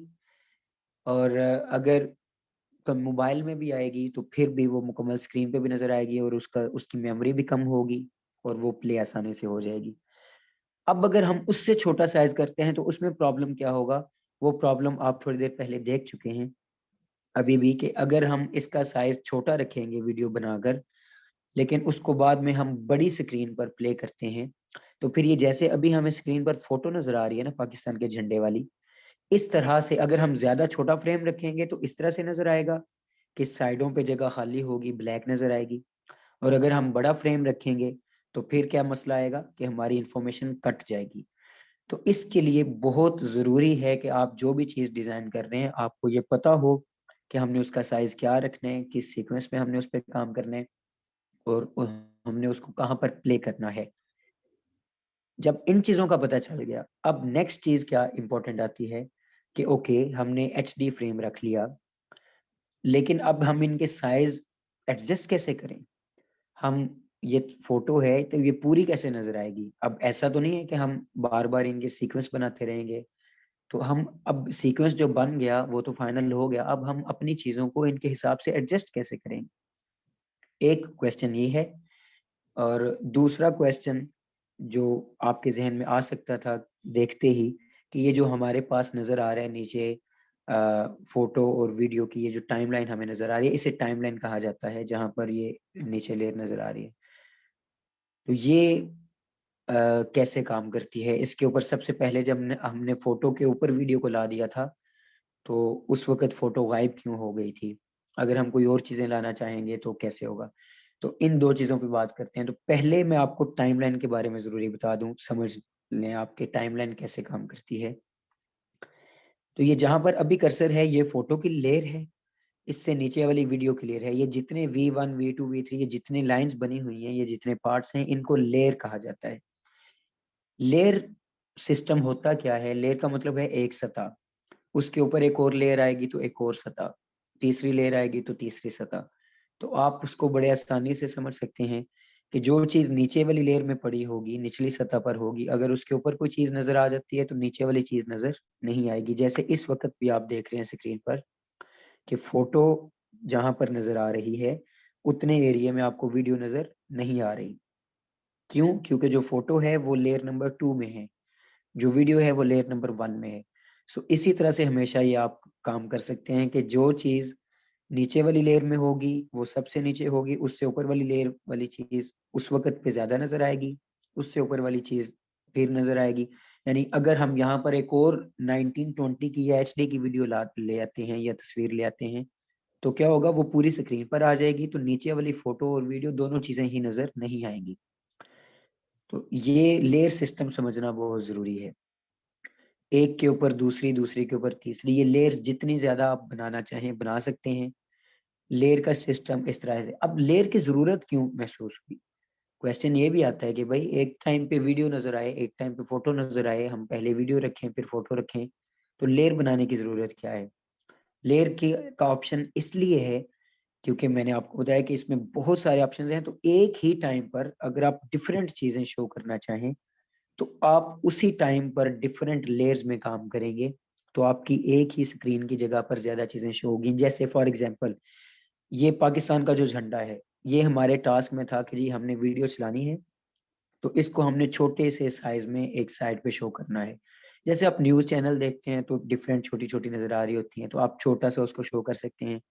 और अगर तो मोबाइल में भी आएगी तो फिर भी वो मुकम्मल स्क्रीन पे भी नजर आएगी, और उसकी मेमोरी भी कम होगी और वो प्ले आसानी से हो जाएगी। अब अगर हम उससे छोटा साइज करते हैं तो उसमें प्रॉब्लम क्या होगा? वो प्रॉब्लम आप थोड़ी देर पहले देख चुके हैं अभी भी, कि अगर हम इसका साइज छोटा रखेंगे वीडियो बनाकर, लेकिन उसको बाद में हम बड़ी स्क्रीन पर प्ले करते हैं, तो फिर ये जैसे अभी हमें स्क्रीन पर फोटो नजर आ रही है ना पाकिस्तान के झंडे वाली, इस तरह से अगर हम ज्यादा छोटा फ्रेम रखेंगे तो इस तरह से नजर आएगा कि साइडों पे जगह खाली होगी, ब्लैक नजर आएगी। और अगर हम बड़ा फ्रेम रखेंगे तो फिर क्या मसला आएगा कि हमारी इंफॉर्मेशन कट जाएगी। तो इसके लिए बहुत जरूरी है कि आप जो भी चीज डिजाइन कर रहे हैं, आपको ये पता हो कि हमने उसका साइज क्या रखना है, किस सीक्वेंस में हमने उस पर काम करना है, और हमने उसको कहाँ पर प्ले करना है। जब इन चीजों का पता चल गया, अब नेक्स्ट चीज क्या इंपॉर्टेंट आती है कि ओके, हमने एचडी फ्रेम रख लिया, लेकिन अब हम इनके साइज एडजस्ट कैसे करें? हम ये फोटो है तो ये पूरी कैसे नजर आएगी? अब ऐसा तो नहीं है कि हम बार बार इनके सीक्वेंस बनाते रहेंगे। तो हम, अब सीक्वेंस जो बन गया वो तो फाइनल हो गया, अब हम अपनी चीजों को इनके हिसाब से एडजस्ट कैसे करेंगे? एक क्वेश्चन ये है। और दूसरा क्वेश्चन जो आपके जहन में आ सकता था देखते ही, कि ये जो हमारे पास नजर आ रहा है नीचे फोटो और वीडियो की ये जो टाइमलाइन हमें नजर आ रही है, इसे टाइमलाइन कहा जाता है, जहां पर ये नीचे लेयर नजर आ रही है। तो ये कैसे काम करती है? इसके ऊपर सबसे पहले जब हमने फोटो के ऊपर वीडियो को ला दिया था, तो उस वक्त फोटो गायब क्यों हो गई थी? अगर हम कोई और चीजें लाना चाहेंगे तो कैसे होगा? तो इन दो चीजों पे बात करते हैं। तो पहले मैं आपको टाइमलाइन के बारे में जरूरी बता दूं, समझ लें आपके टाइमलाइन कैसे काम करती है। तो ये जहां पर अभी कर्सर है, ये फोटो की लेयर है, इससे नीचे वाली वीडियो की लेयर है। ये जितने V1 V2 V3 ये जितने लाइंस बनी हुई हैं, ये जितने पार्ट्स हैं, इनको लेयर कहा जाता है। लेयर सिस्टम होता क्या है? लेयर का मतलब है एक सतह, उसके ऊपर एक और लेयर आएगी तो एक और सतह, तीसरी लेयर आएगी तो तीसरी सतह। तो आप उसको बड़े आसानी से समझ सकते हैं कि जो चीज नीचे वाली लेयर में पड़ी होगी, निचली सतह पर होगी, अगर उसके ऊपर कोई चीज नजर आ जाती है तो नीचे वाली चीज नजर नहीं आएगी। जैसे इस वक्त भी आप देख रहे हैं स्क्रीन पर कि फोटो जहां पर नजर आ रही है, उतने एरिया में आपको वीडियो नजर नहीं आ रही। क्यों? क्योंकि जो फोटो है वो लेयर नंबर 2 में है, जो वीडियो है वो लेयर नंबर 1 में है। सो इसी तरह से हमेशा ये आप काम कर सकते हैं कि जो चीज नीचे वाली लेयर में होगी वो सबसे नीचे होगी, उससे ऊपर वाली लेयर वाली चीज उस वक्त पे ज्यादा नजर आएगी, उससे ऊपर वाली चीज फिर नजर आएगी। यानी अगर हम यहाँ पर एक और 1920 की या एचडी की वीडियो ले आते हैं या तस्वीर ले आते हैं, तो क्या होगा? वो पूरी स्क्रीन पर आ जाएगी, तो नीचे वाली फोटो और वीडियो दोनों चीजें ही नजर नहीं आएंगी। तो ये लेयर सिस्टम समझना बहुत जरूरी है। एक के ऊपर दूसरी, दूसरी के ऊपर तीसरी, ये लेयर्स जितनी ज्यादा आप बनाना चाहें बना सकते हैं। लेयर का सिस्टम इस तरह से। अब लेयर की जरूरत क्यों महसूस हुई? क्वेश्चन ये भी आता है कि भाई एक टाइम पे वीडियो नजर आए, एक टाइम पे फोटो नजर आए, हम पहले वीडियो रखें फिर फोटो रखें, तो लेयर बनाने की जरूरत क्या है? लेयर की का ऑप्शन इसलिए है क्योंकि मैंने आपको बताया कि इसमें बहुत सारे ऑप्शंस हैं, तो एक ही टाइम पर अगर आप डिफरेंट चीजें शो करना चाहें तो आप उसी टाइम पर डिफरेंट लेयर्स में काम करेंगे, तो आपकी एक ही स्क्रीन की जगह पर ज्यादा चीजें शो होगी। जैसे फॉर एग्जांपल ये पाकिस्तान का जो झंडा है, ये हमारे टास्क में था कि जी हमने वीडियो चलानी है, तो इसको हमने छोटे से साइज में एक साइड पे शो करना है। जैसे आप न्यूज चैनल देखते हैं तो डिफरेंट छोटी छोटी नजर आ रही होती हैं, तो आप छोटा सा उसको शो कर सकते हैं।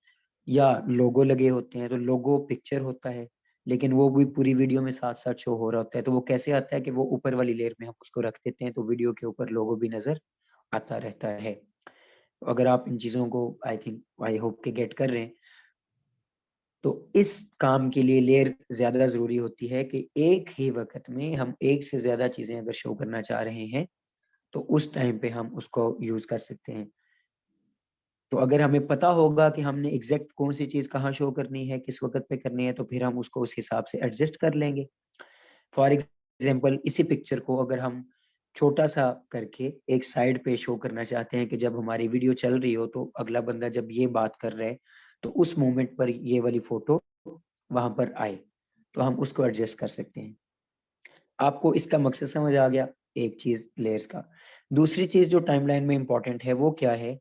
या लोगो लगे होते हैं तो लोगो पिक्चर होता है, लेकिन वो भी पूरी वीडियो में साथ साथ शो हो रहा होता है, तो वो कैसे आता है कि वो ऊपर वाली लेयर में हम उसको रख देते हैं, तो वीडियो के ऊपर लोगो भी नजर आता रहता है। तो अगर आप इन चीजों को आई होप के गेट कर रहे हैं, तो इस काम के लिए लेयर ज्यादा जरूरी होती है कि एक ही वक्त में हम एक से ज्यादा चीजें अगर शो करना चाह रहे हैं तो उस टाइम पे हम उसको यूज कर सकते हैं। तो अगर हमें पता होगा कि हमने एग्जैक्ट कौन सी चीज कहाँ शो करनी है, किस वक्त पे करनी है, तो फिर हम उसको उस हिसाब से एडजस्ट कर लेंगे। फॉर एग्जाम्पल इसी पिक्चर को अगर हम छोटा सा करके एक साइड पे शो करना चाहते हैं कि जब हमारी वीडियो चल रही हो तो अगला बंदा जब ये बात कर रहा है तो उस मोमेंट पर ये वाली फोटो वहां पर आए, तो हम उसको एडजस्ट कर सकते हैं। आपको इसका मकसद समझ आ गया एक चीज लेयर्स का। दूसरी चीज जो टाइमलाइन में इंपॉर्टेंट है वो क्या है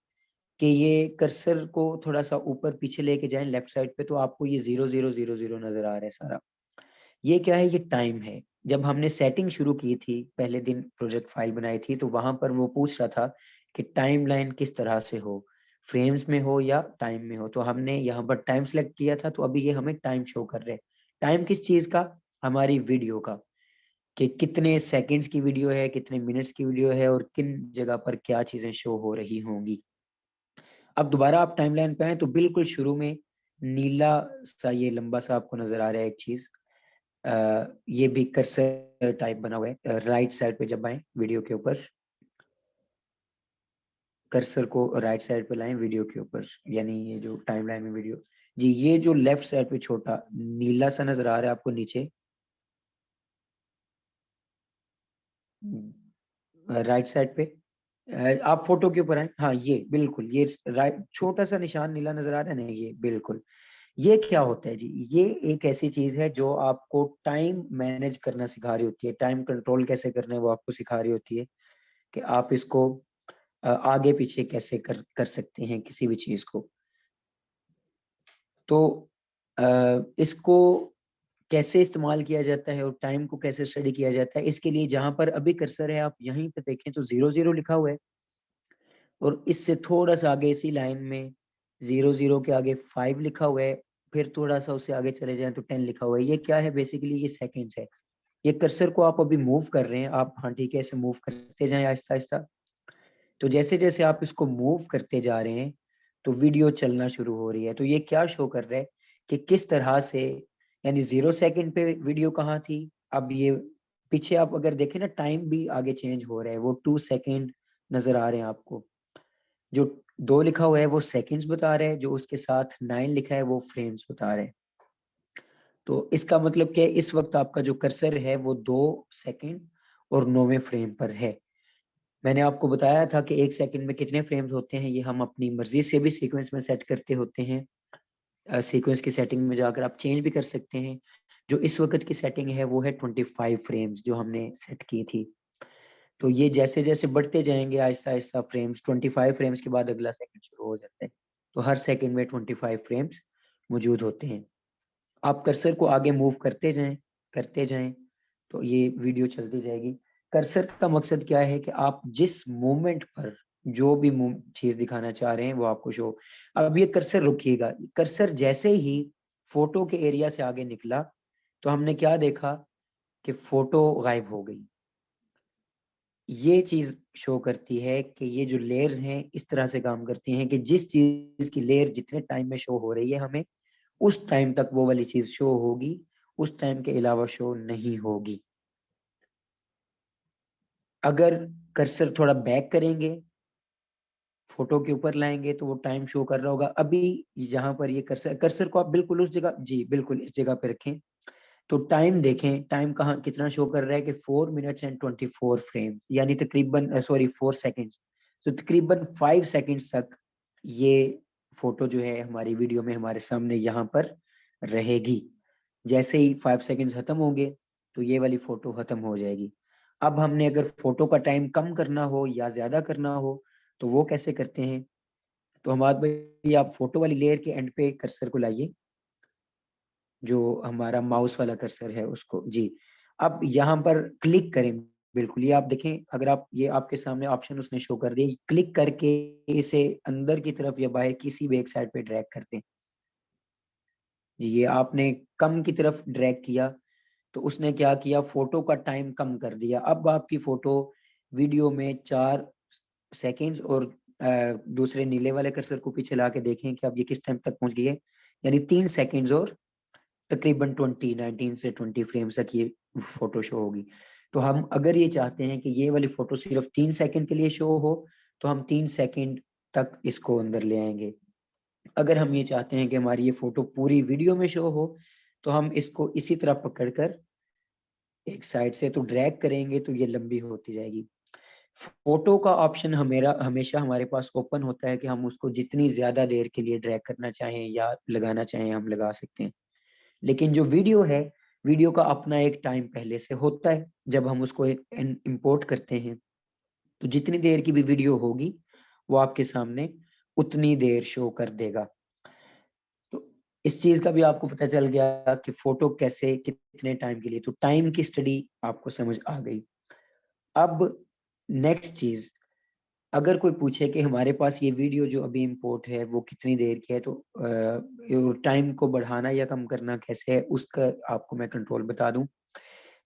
कि ये कर्सर को थोड़ा सा ऊपर पीछे लेके जाएं लेफ्ट साइड पे, तो आपको ये 0000 नजर आ रहा है सारा। ये क्या है, ये टाइम है। जब हमने सेटिंग शुरू की थी पहले दिन प्रोजेक्ट फाइल बनाई थी, तो वहां पर वो पूछ रहा था कि टाइमलाइन किस तरह से हो, फ्रेम्स में हो या टाइम में हो, तो हमने यहाँ पर टाइम सेलेक्ट किया था, तो अभी ये हमें टाइम शो कर रहे हैं। टाइम किस चीज का, हमारी वीडियो का, कि कितने सेकंड्स की वीडियो है, कितने मिनट्स की वीडियो है और किन जगह पर क्या चीजें शो हो रही होंगी। अब दोबारा आप टाइमलाइन पे आए तो बिल्कुल शुरू में नीला सा ये लंबा सा आपको नजर आ रहा है एक चीज, ये भी कर्सर टाइप बना हुआ है। राइट साइड पे जब आए वीडियो के ऊपर, कर्सर को राइट साइड पे लाएं वीडियो के ऊपर, यानी ये जो टाइमलाइन में वीडियो, जी ये जो लेफ्ट साइड पे छोटा नीला सा नजर आ रहा है आपको नीचे, राइट साइड पे, आप फोटो के ऊपर आए, हाँ ये बिल्कुल ये राइट छोटा सा निशान नीला नजर आ रहा है ना, ये बिल्कुल। ये क्या होता है जी, ये एक ऐसी चीज है जो आपको टाइम मैनेज करना सिखा रही होती है, टाइम कंट्रोल कैसे करना है वो आपको सिखा रही होती है, कि आप इसको आगे पीछे कैसे कर सकते हैं किसी भी चीज को। तो इसको कैसे इस्तेमाल किया जाता है और टाइम को कैसे स्टडी किया जाता है, इसके लिए जहां पर अभी कर्सर है आप यहीं पे देखें तो 00 लिखा हुआ है, और इससे थोड़ा सा आगे इसी लाइन में 00 के आगे 5 लिखा हुआ है, फिर थोड़ा सा उससे आगे चले जाएं तो 10 लिखा हुआ है। ये क्या है, बेसिकली ये सेकंड्स है। ये कर्सर को आप अभी मूव कर रहे हैं, आप हाँ ठीक है ऐसे मूव करते जाएं आहिस्ता आहिस्ता। तो जैसे जैसे आप इसको मूव करते जा रहे हैं तो वीडियो चलना शुरू हो रही है। तो ये क्या शो कर रहा है कि किस तरह से, यानी 0 सेकंड पे वीडियो कहाँ थी, अब ये पीछे आप अगर देखें ना टाइम भी आगे चेंज हो रहा है, वो 2 सेकंड नजर आ रहे हैं आपको। जो 2 लिखा हुआ है वो सेकंड्स बता रहा है, जो उसके साथ 9 लिखा है वो फ्रेम्स बता रहे हैं। तो इसका मतलब क्या है, इस वक्त आपका जो कर्सर है वो 2 सेकंड और 9वें फ्रेम पर है। मैंने आपको बताया था कि 1 सेकंड में कितने फ्रेम्स होते हैं, ये हम अपनी मर्जी से भी सीक्वेंस में सेट करते होते हैं। सीक्वेंस की सेटिंग में जाकर आप चेंज भी कर सकते हैं। जो इस वक्त की सेटिंग है वो है 25 फ्रेम्स जो हमने सेट की थी। तो ये जैसे जैसे बढ़ते जाएंगे आहिस्ता आहिस्ता फ्रेम्स, 25 फ्रेम्स के बाद अगला सेकंड शुरू हो जाता है। तो हर सेकंड में 25 फ्रेम्स मौजूद होते हैं। आप कर्सर को आगे मूव करते जाएं तो ये वीडियो चलती जाएगी। कर्सर का मकसद क्या है कि आप जिस मोमेंट पर जो भी चीज दिखाना चाह रहे हैं वो आपको शो। अब ये कर्सर रुकिएगा, कर्सर जैसे ही फोटो के एरिया से आगे निकला तो हमने क्या देखा कि फोटो गायब हो गई। ये चीज शो करती है कि ये जो लेयर्स हैं इस तरह से काम करती हैं कि जिस चीज की लेयर जितने टाइम में शो हो रही है हमें उस टाइम तक वो वाली चीज शो होगी, उस टाइम के अलावा शो नहीं होगी। अगर कर्सर थोड़ा बैक करेंगे, फोटो के ऊपर लाएंगे तो वो टाइम शो कर रहा होगा। अभी यहाँ पर ये कर्सर कर्सर को आप बिल्कुल उस जगह, जी बिल्कुल इस जगह पे रखें, तो टाइम देखें, टाइम कहाँ कितना शो कर रहा है कि 4 मिनट्स एंड 24 फ्रेम, यानी तकरीबन सॉरी 4 सेकेंड। तो तकरीबन 5 सेकेंड्स तक ये फोटो जो है हमारी वीडियो में हमारे सामने यहाँ पर रहेगी। जैसे ही 5 सेकंड्स खत्म होंगे तो ये वाली फोटो खत्म हो जाएगी। अब हमने अगर फोटो का टाइम कम करना हो या ज्यादा करना हो तो वो कैसे करते हैं? तो हमारे भाई आप फोटो वाली लेयर के एंड पे कर्सर को लाइए, जो हमारा माउस वाला कर्सर है उसको जी। अब यहाँ पर क्लिक करें, बिल्कुल ये आप देखें, अगर आप ये आपके सामने ऑप्शन उसने शो कर दिया, क्लिक करके इसे अंदर की तरफ या बाहर किसी भी एक साइड पे ड्रैग करते हैं जी। ये आपने कम की तरफ ड्रैग किया तो उसने क्या किया, फोटो का टाइम कम कर दिया। अब आपकी फोटो वीडियो में 4 सेकंड्स और दूसरे नीले वाले कर्सर को पीछे ला के देखें कि अब ये किस टाइम तक पहुंच गई है, यानी 3 सेकंड्स और तकरीबन 19 से 20 फ्रेम्स तक ये फोटो शो होगी। तो हम अगर ये चाहते हैं कि ये वाली फोटो सिर्फ 3 सेकंड के लिए शो हो तो हम 3 सेकंड तक इसको अंदर ले आएंगे। अगर हम ये चाहते हैं कि हमारी ये फोटो पूरी वीडियो में शो हो तो हम इसको इसी तरह पकड़कर एक साइड से तो ड्रैग करेंगे तो ये लंबी होती जाएगी। फोटो का ऑप्शन हमेशा हमारे पास ओपन होता है कि हम उसको जितनी ज्यादा देर के लिए ड्रैग करना चाहें या लगाना चाहें हम लगा सकते हैं। लेकिन जो वीडियो है, वीडियो का अपना एक टाइम पहले से होता है। जब हम उसको इंपोर्ट करते हैं तो जितनी देर की भी वीडियो होगी वो आपके सामने उतनी देर शो कर देगा। तो इस चीज का भी आपको पता चल गया कि फोटो कैसे कितने टाइम के लिए, तो टाइम की स्टडी आपको समझ आ गई। अब नेक्स्ट चीज, अगर कोई पूछे कि हमारे पास ये वीडियो जो अभी इंपोर्ट है वो कितनी देर की है तो टाइम को बढ़ाना या कम करना कैसे है उसका आपको मैं कंट्रोल बता दूं।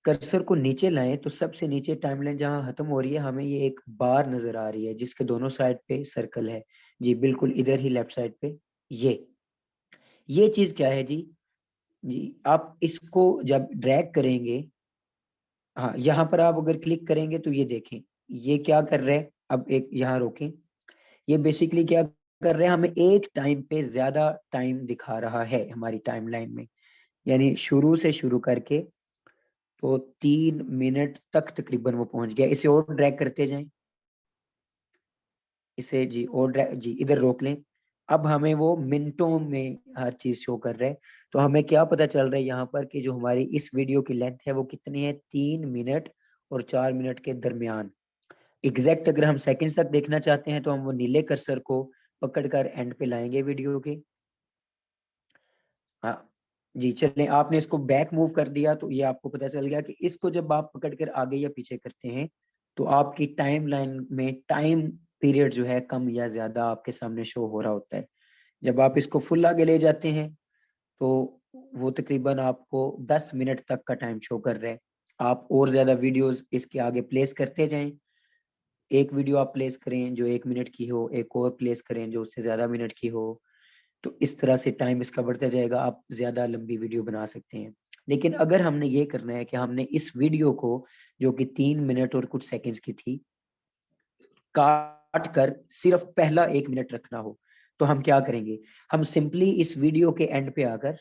कर्सर को नीचे लाएं तो सबसे नीचे टाइमलाइन जहां खत्म हो रही है हमें ये एक बार नजर आ रही है जिसके दोनों साइड पे सर्कल है जी, बिल्कुल इधर ही लेफ्ट साइड पे। ये चीज क्या है जी? जी आप इसको जब ड्रैग करेंगे, हाँ यहाँ पर आप अगर क्लिक करेंगे तो ये देखें ये क्या कर रहे हैं। अब एक यहाँ रोकें, ये बेसिकली क्या कर रहे हैं, हमें एक टाइम पे ज्यादा टाइम दिखा रहा है हमारी टाइमलाइन में। यानी शुरू से शुरू करके तो 3 मिनट तक तकरीबन वो पहुंच गया। इसे और ड्रैग करते जाएं, इसे जी और ड्रैग जी इधर रोक लें। अब हमें वो मिनटों में हर चीज शो कर रहा है। तो हमें क्या पता चल रहा है यहाँ पर कि जो हमारी इस वीडियो की लेंथ है वो कितनी है, 3 मिनट और 4 मिनट के दरमियान। एग्जैक्ट अगर हम सेकंड्स तक देखना चाहते हैं तो हम वो नीले कर्सर को पकड़कर एंड पे लाएंगे वीडियो के। हाँ जी चलें, आपने इसको बैक मूव कर दिया तो ये आपको पता चल गया कि इसको जब आप पकड़कर आगे या पीछे करते हैं तो आपकी टाइम लाइन में टाइम पीरियड जो है कम या ज्यादा आपके सामने शो हो रहा होता है। जब आप इसको फुल आगे ले जाते हैं तो वो तकरीबन आपको 10 मिनट तक का टाइम शो कर रहा है। आप और ज्यादा वीडियोस इसके आगे प्लेस करते जाएं, एक वीडियो आप प्लेस करें जो 1 मिनट की हो, एक और प्लेस करें जो उससे ज्यादा मिनट की हो, तो इस तरह से टाइम इसका बढ़ता जाएगा, आप ज्यादा लंबी वीडियो बना सकते हैं। लेकिन अगर हमने ये करना है कि हमने इस वीडियो को जो कि 3 मिनट और कुछ सेकंड्स की थी काट कर सिर्फ पहला 1 मिनट रखना हो तो हम क्या करेंगे, हम सिंपली इस वीडियो के एंड पे आकर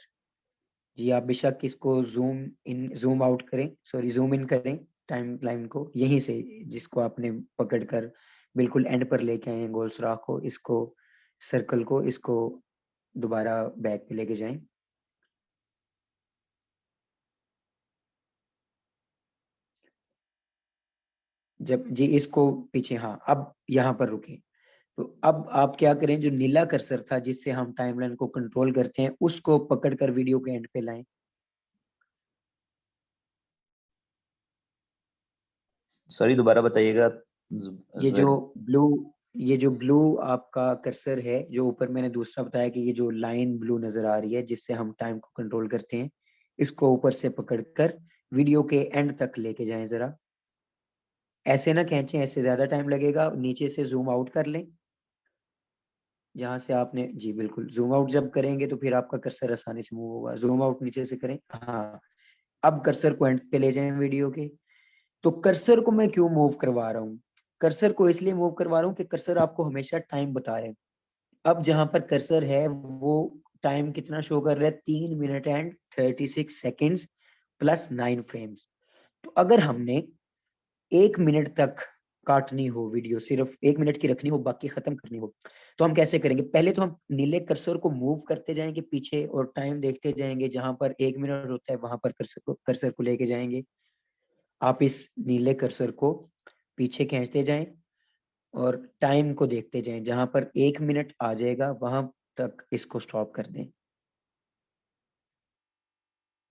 जी आप बेशक इसको जूम इन जूम आउट करें, सॉरी जूम इन करें टाइम लाइन को यहीं से, जिसको आपने पकड़कर बिल्कुल एंड पर लेके आए हैं गोल सुराख को, इसको सर्कल को, इसको दोबारा बैक पे लेके जाएं। जब जी इसको पीछे, हाँ अब यहाँ पर रुके। तो अब आप क्या करें, जो नीला कर्सर था जिससे हम टाइमलाइन को कंट्रोल करते हैं उसको पकड़कर वीडियो के एंड पे लाएं। सॉरी दोबारा बताइएगा। ये जो ब्लू ये जो ब्लू आपका कर्सर है जो ऊपर मैंने दूसरा बताया कि ये जो लाइन ब्लू नजर आ रही है जिससे हम टाइम को कंट्रोल करते हैं, इसको ऊपर से पकड़कर वीडियो के एंड तक लेके जाएं जरा। ऐसे ना खींचें, ऐसे ज्यादा टाइम लगेगा। नीचे से जूम आउट कर लें जहां से आपने जी बिल्कुल जूम आउट जब करेंगे तो फिर आपका कर्सर आसानी से मूव होगा। जूम आउट नीचे से करें, हाँ अब कर्सर को एंड पे ले जाएं वीडियो के। तो कर्सर को मैं क्यों मूव करवा रहा हूँ, कर्सर को इसलिए मूव करवा रहा हूँ कि कर्सर आपको हमेशा टाइम बता रहे हैं। अब जहां पर कर्सर है वो टाइम कितना शो कर रहा है, 3 minute and 36 seconds plus 9 frames. तो अगर हमने 1 मिनट तक काटनी हो वीडियो, सिर्फ 1 मिनट की रखनी हो, बाकी खत्म करनी हो, तो हम कैसे करेंगे? पहले तो हम नीले कर्सर को मूव करते जाएंगे पीछे और टाइम देखते जाएंगे, जहां पर 1 मिनट होता है वहां पर कर्सर को लेके जाएंगे। आप इस नीले कर्सर को पीछे खींचते जाएं और टाइम को देखते जाएं, जहां पर 1 मिनट आ जाएगा वहां तक इसको स्टॉप कर दें।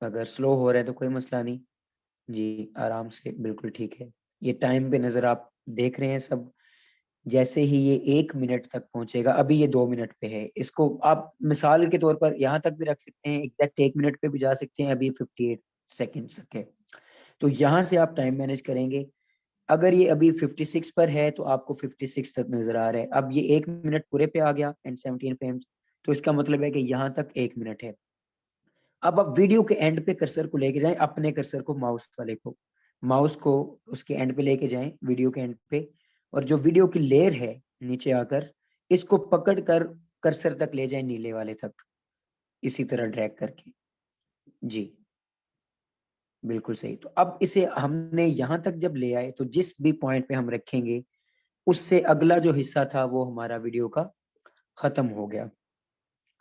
अगर स्लो हो रहा है तो कोई मसला नहीं जी, आराम से, बिल्कुल ठीक है। ये टाइम पे नजर आप देख रहे हैं सब। जैसे ही ये 1 मिनट तक पहुंचेगा, अभी ये 2 मिनट पे है, इसको आप मिसाल के तौर पर यहाँ तक भी रख सकते हैं, एग्जैक्ट 1 मिनट पे भी जा सकते हैं, अभी 58 सेकेंड तक है। तो यहाँ से आप टाइम मैनेज करेंगे। अगर ये अभी 56 पर है तो आपको 56 तक नजर आ रहा है। अब ये 1 मिनट पूरे पे आ गया एंड 17 फ्रेम्स, तो इसका मतलब है कि यहाँ तक 1 मिनट है। अब आप वीडियो के एंड पे कर्सर को लेके जाएं, अपने कर्सर को, माउस को उसके एंड पे लेके जाएं, वीडियो के एंड पे, और जो वीडियो की लेयर है नीचे आकर, इसको पकड़ कर कर्सर तक ले जाएं, नीले वाले तक, इसी तरह ड्रैग करके। जी बिल्कुल सही। तो अब इसे हमने यहाँ तक जब ले आए, तो जिस भी पॉइंट पे हम रखेंगे, उससे अगला जो हिस्सा था वो हमारा वीडियो का खत्म हो गया।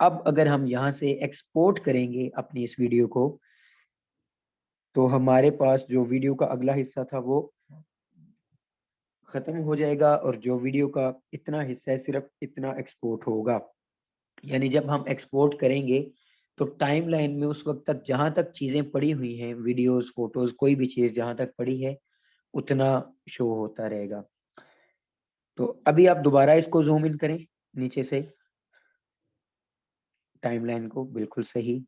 अब अगर हम यहाँ से एक्सपोर्ट करेंगे अपनी इस वीडियो को, तो हमारे पास जो वीडियो का अगला हिस्सा था वो खत्म हो जाएगा, और जो वीडियो का इतना हिस्सा है सिर्फ इतना एक्सपोर्ट होगा। यानी जब हम एक्सपोर्ट करेंगे तो टाइमलाइन में उस वक्त तक जहां तक चीजें पड़ी हुई हैं, वीडियोस, फोटोज, कोई भी चीज जहां तक पड़ी है उतना शो होता रहेगा। तो अभी आप दोबारा इसको जूम इन करें नीचे से, टाइमलाइन को, बिल्कुल सही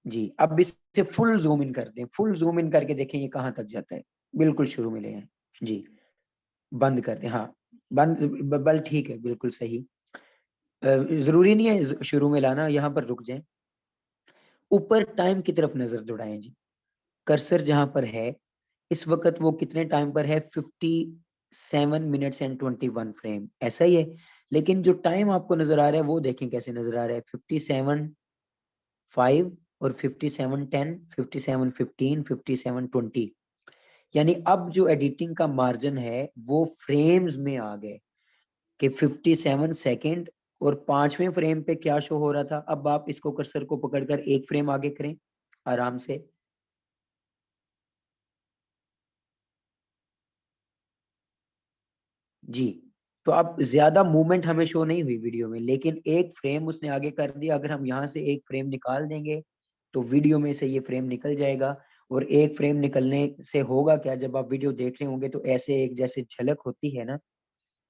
जी। अब इससे फुल जूम इन कर दें, फुल जूम इन करके देखें ये कहाँ तक जाता है। बिल्कुल शुरू में ले आए जी, बंद कर दें, हाँ बंद, बल ठीक है, बिल्कुल सही। जरूरी नहीं है शुरू में लाना, यहाँ पर रुक जाएं, ऊपर टाइम की तरफ नजर दौड़ाएं जी। कर्सर जहां पर है इस वक्त वो कितने टाइम पर है? 57 मिनट्स एंड 21 फ्रेम, ऐसा ही है। लेकिन जो टाइम आपको नजर आ रहा है वो देखें कैसे नजर आ रहा है, 57:05 और 57:10, 57:15, 57:20। यानी अब जो एडिटिंग का मार्जिन है वो फ्रेम्स में आ गए कि 57 सेकेंड, और 5वें फ्रेम पे क्या शो हो रहा था। अब आप इसको कर्सर को पकड़कर एक फ्रेम आगे करें आराम से, जी। तो अब ज्यादा मूवमेंट हमें शो नहीं हुई वीडियो में, लेकिन एक फ्रेम उसने आगे कर दिया। अगर हम यहाँ से एक फ्रेम निकाल देंगे तो वीडियो में से ये फ्रेम निकल जाएगा। और एक फ्रेम निकलने से होगा क्या, जब आप वीडियो देख रहे होंगे तो ऐसे एक जैसे झलक होती है ना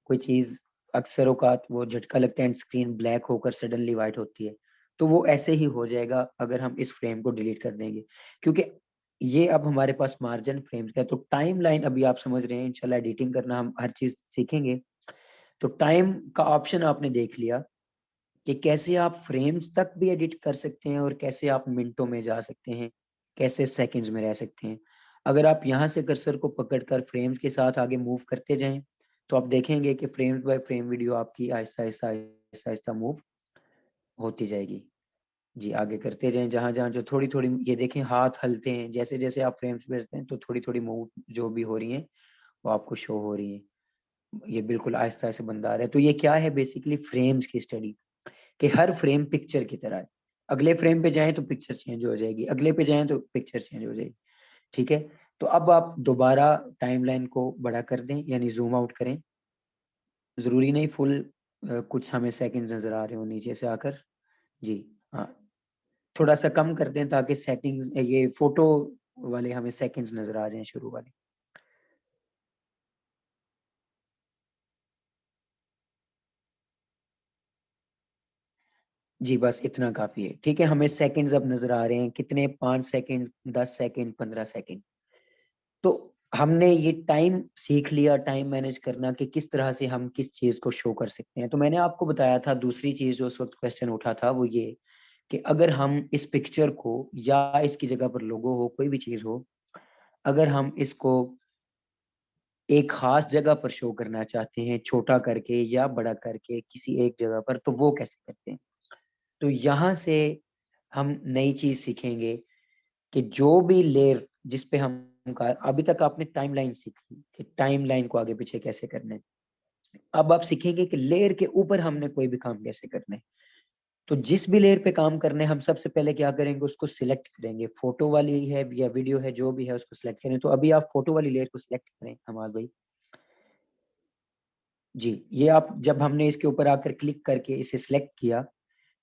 कोई चीज, अक्सर औकात वो झटका लगता है, स्क्रीन ब्लैक होकर सडनली व्हाइट होती है, तो वो ऐसे ही हो जाएगा अगर हम इस फ्रेम को डिलीट कर देंगे। क्योंकि ये अब हमारे पास मार्जिन फ्रेम्स का है। तो टाइम लाइन अभी आप समझ रहे हैं, इंशाल्लाह एडिटिंग करना हम हर चीज सीखेंगे। तो टाइम का ऑप्शन आपने देख लिया कि कैसे आप फ्रेम्स तक भी एडिट कर सकते हैं, और कैसे आप मिनटों में जा सकते हैं, कैसे सेकंड्स में रह सकते हैं। अगर आप यहाँ से कर्सर को पकड़कर फ्रेम्स के साथ आगे मूव करते जाएं, तो आप देखेंगे कि फ्रेम्स बाय फ्रेम वीडियो आपकी आहिस्ता आहिस्ता आहिस्ता आहिस्ता मूव होती जाएगी। जी आगे करते जाएं, जहां जहां जो थोड़ी थोड़ी, ये देखें हाथ हलते हैं, जैसे जैसे आप फ्रेम्स भेजते हैं तो थोड़ी थोड़ी मूव जो भी हो रही हैं वो आपको शो हो रही है। ये बिल्कुल आहिस्ता से बंदा आ रहा है। तो ये क्या है? बेसिकली फ्रेम्स की स्टडी, कि हर फ्रेम पिक्चर की तरह है। अगले फ्रेम पे जाएं तो पिक्चर चेंज हो जाएगी, अगले पे जाएं तो पिक्चर चेंज हो जाएगी, ठीक है। तो अब आप दोबारा टाइमलाइन को बड़ा कर दें, यानी जूम आउट करें। जरूरी नहीं फुल, कुछ हमें सेकंड नजर आ रहे हो नीचे से आकर, जी हाँ, थोड़ा सा कम कर दें ताकि सेटिंग्स, ये फोटो वाले हमें सेकंड्स नजर आ जाएं, शुरू वाले। जी बस इतना काफी है, ठीक है। हमें सेकंड्स अब नजर आ रहे हैं कितने? 5 सेकंड, 10 सेकंड, 15 सेकंड। तो हमने ये टाइम सीख लिया, टाइम मैनेज करना, कि किस तरह से हम किस चीज को शो कर सकते हैं। तो मैंने आपको बताया था दूसरी चीज जो उस वक्त क्वेश्चन उठा था वो ये, कि अगर हम इस पिक्चर को, या इसकी जगह पर लोगो हो, कोई भी चीज हो, अगर हम इसको एक खास जगह पर शो करना चाहते हैं, छोटा करके या बड़ा करके किसी एक जगह पर, तो वो कैसे करते हैं। तो यहाँ से हम नई चीज सीखेंगे कि जो भी लेयर जिस पे हम का। अभी तक आपने टाइमलाइन सीखी कि टाइमलाइन को आगे पीछे कैसे करना है। अब आप सीखेंगे कि लेयर के ऊपर हमने कोई भी काम कैसे करना है। तो जिस भी लेयर पे काम करने हम सबसे पहले क्या करेंगे, उसको सिलेक्ट करेंगे। फोटो वाली है या वीडियो है, जो भी है उसको सिलेक्ट करें। तो अभी आप फोटो वाली लेयर को सिलेक्ट करें हमाद भाई जी। ये आप जब हमने इसके ऊपर आकर क्लिक करके इसे सिलेक्ट किया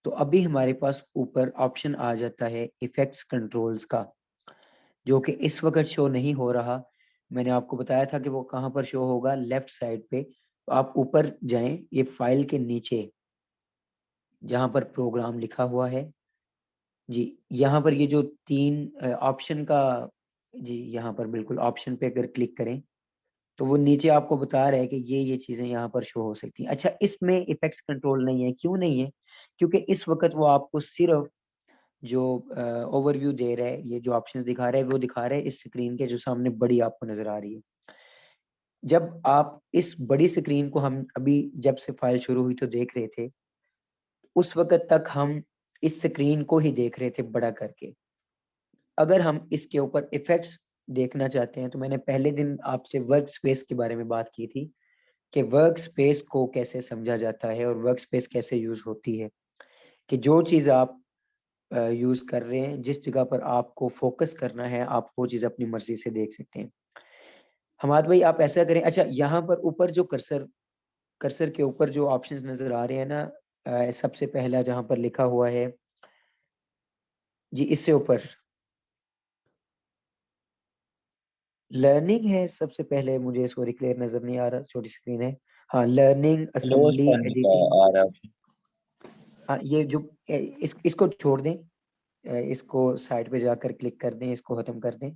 तो अभी हमारे पास ऊपर ऑप्शन आ जाता है इफेक्ट्स कंट्रोल्स का, जो कि इस वक्त शो नहीं हो रहा। मैंने आपको बताया था कि वो कहाँ पर शो होगा, लेफ्ट साइड पे। तो आप ऊपर जाएं, ये फाइल के नीचे जहां पर प्रोग्राम लिखा हुआ है जी, यहाँ पर ये जो तीन ऑप्शन का जी, यहाँ पर बिल्कुल ऑप्शन पे अगर क्लिक करें तो वो नीचे आपको बता रहा है कि ये चीजें यहाँ पर शो हो सकती हैं। अच्छा, इसमें इफेक्ट्स कंट्रोल नहीं है। क्यों नहीं है? क्योंकि इस वक्त वो आपको सिर्फ जो ओवरव्यू दे रहा है, ये जो ऑप्शंस दिखा रहा है वो दिखा रहा है इस स्क्रीन के जो सामने बड़ी आपको नजर आ रही है। जब आप इस बड़ी स्क्रीन को, हम अभी जब से फाइल शुरू हुई तो देख रहे थे, उस वक्त तक हम इस स्क्रीन को ही देख रहे थे बड़ा करके। अगर हम इसके ऊपर इफेक्ट्स देखना चाहते हैं तो मैंने पहले दिन आपसे वर्क स्पेस के बारे में बात की थी कि वर्क स्पेस को कैसे समझा जाता है और वर्क स्पेस कैसे यूज होती है। कि जो चीज आप यूज कर रहे हैं, जिस जगह पर आपको फोकस करना है, आप वो चीज अपनी मर्जी से देख सकते हैं। हमाद भाई आप ऐसा करें। अच्छा, यहाँ पर ऊपर जो कर्सर कर्सर के ऊपर जो ऑप्शंस नजर आ रहे हैं ना, सबसे पहला जहां पर लिखा हुआ है जी, इससे ऊपर लर्निंग है। सबसे पहले मुझे सॉरी क्लियर नजर नहीं आ रहा, छोटी स्क्रीन है। हाँ, लर्निंग, क्लोज असेंबली, करने का एडिटिंग। आ रहा है। हाँ, ये जो इसको छोड़ दें, इसको साइड पे जाकर क्लिक कर दें, इसको खत्म कर दें।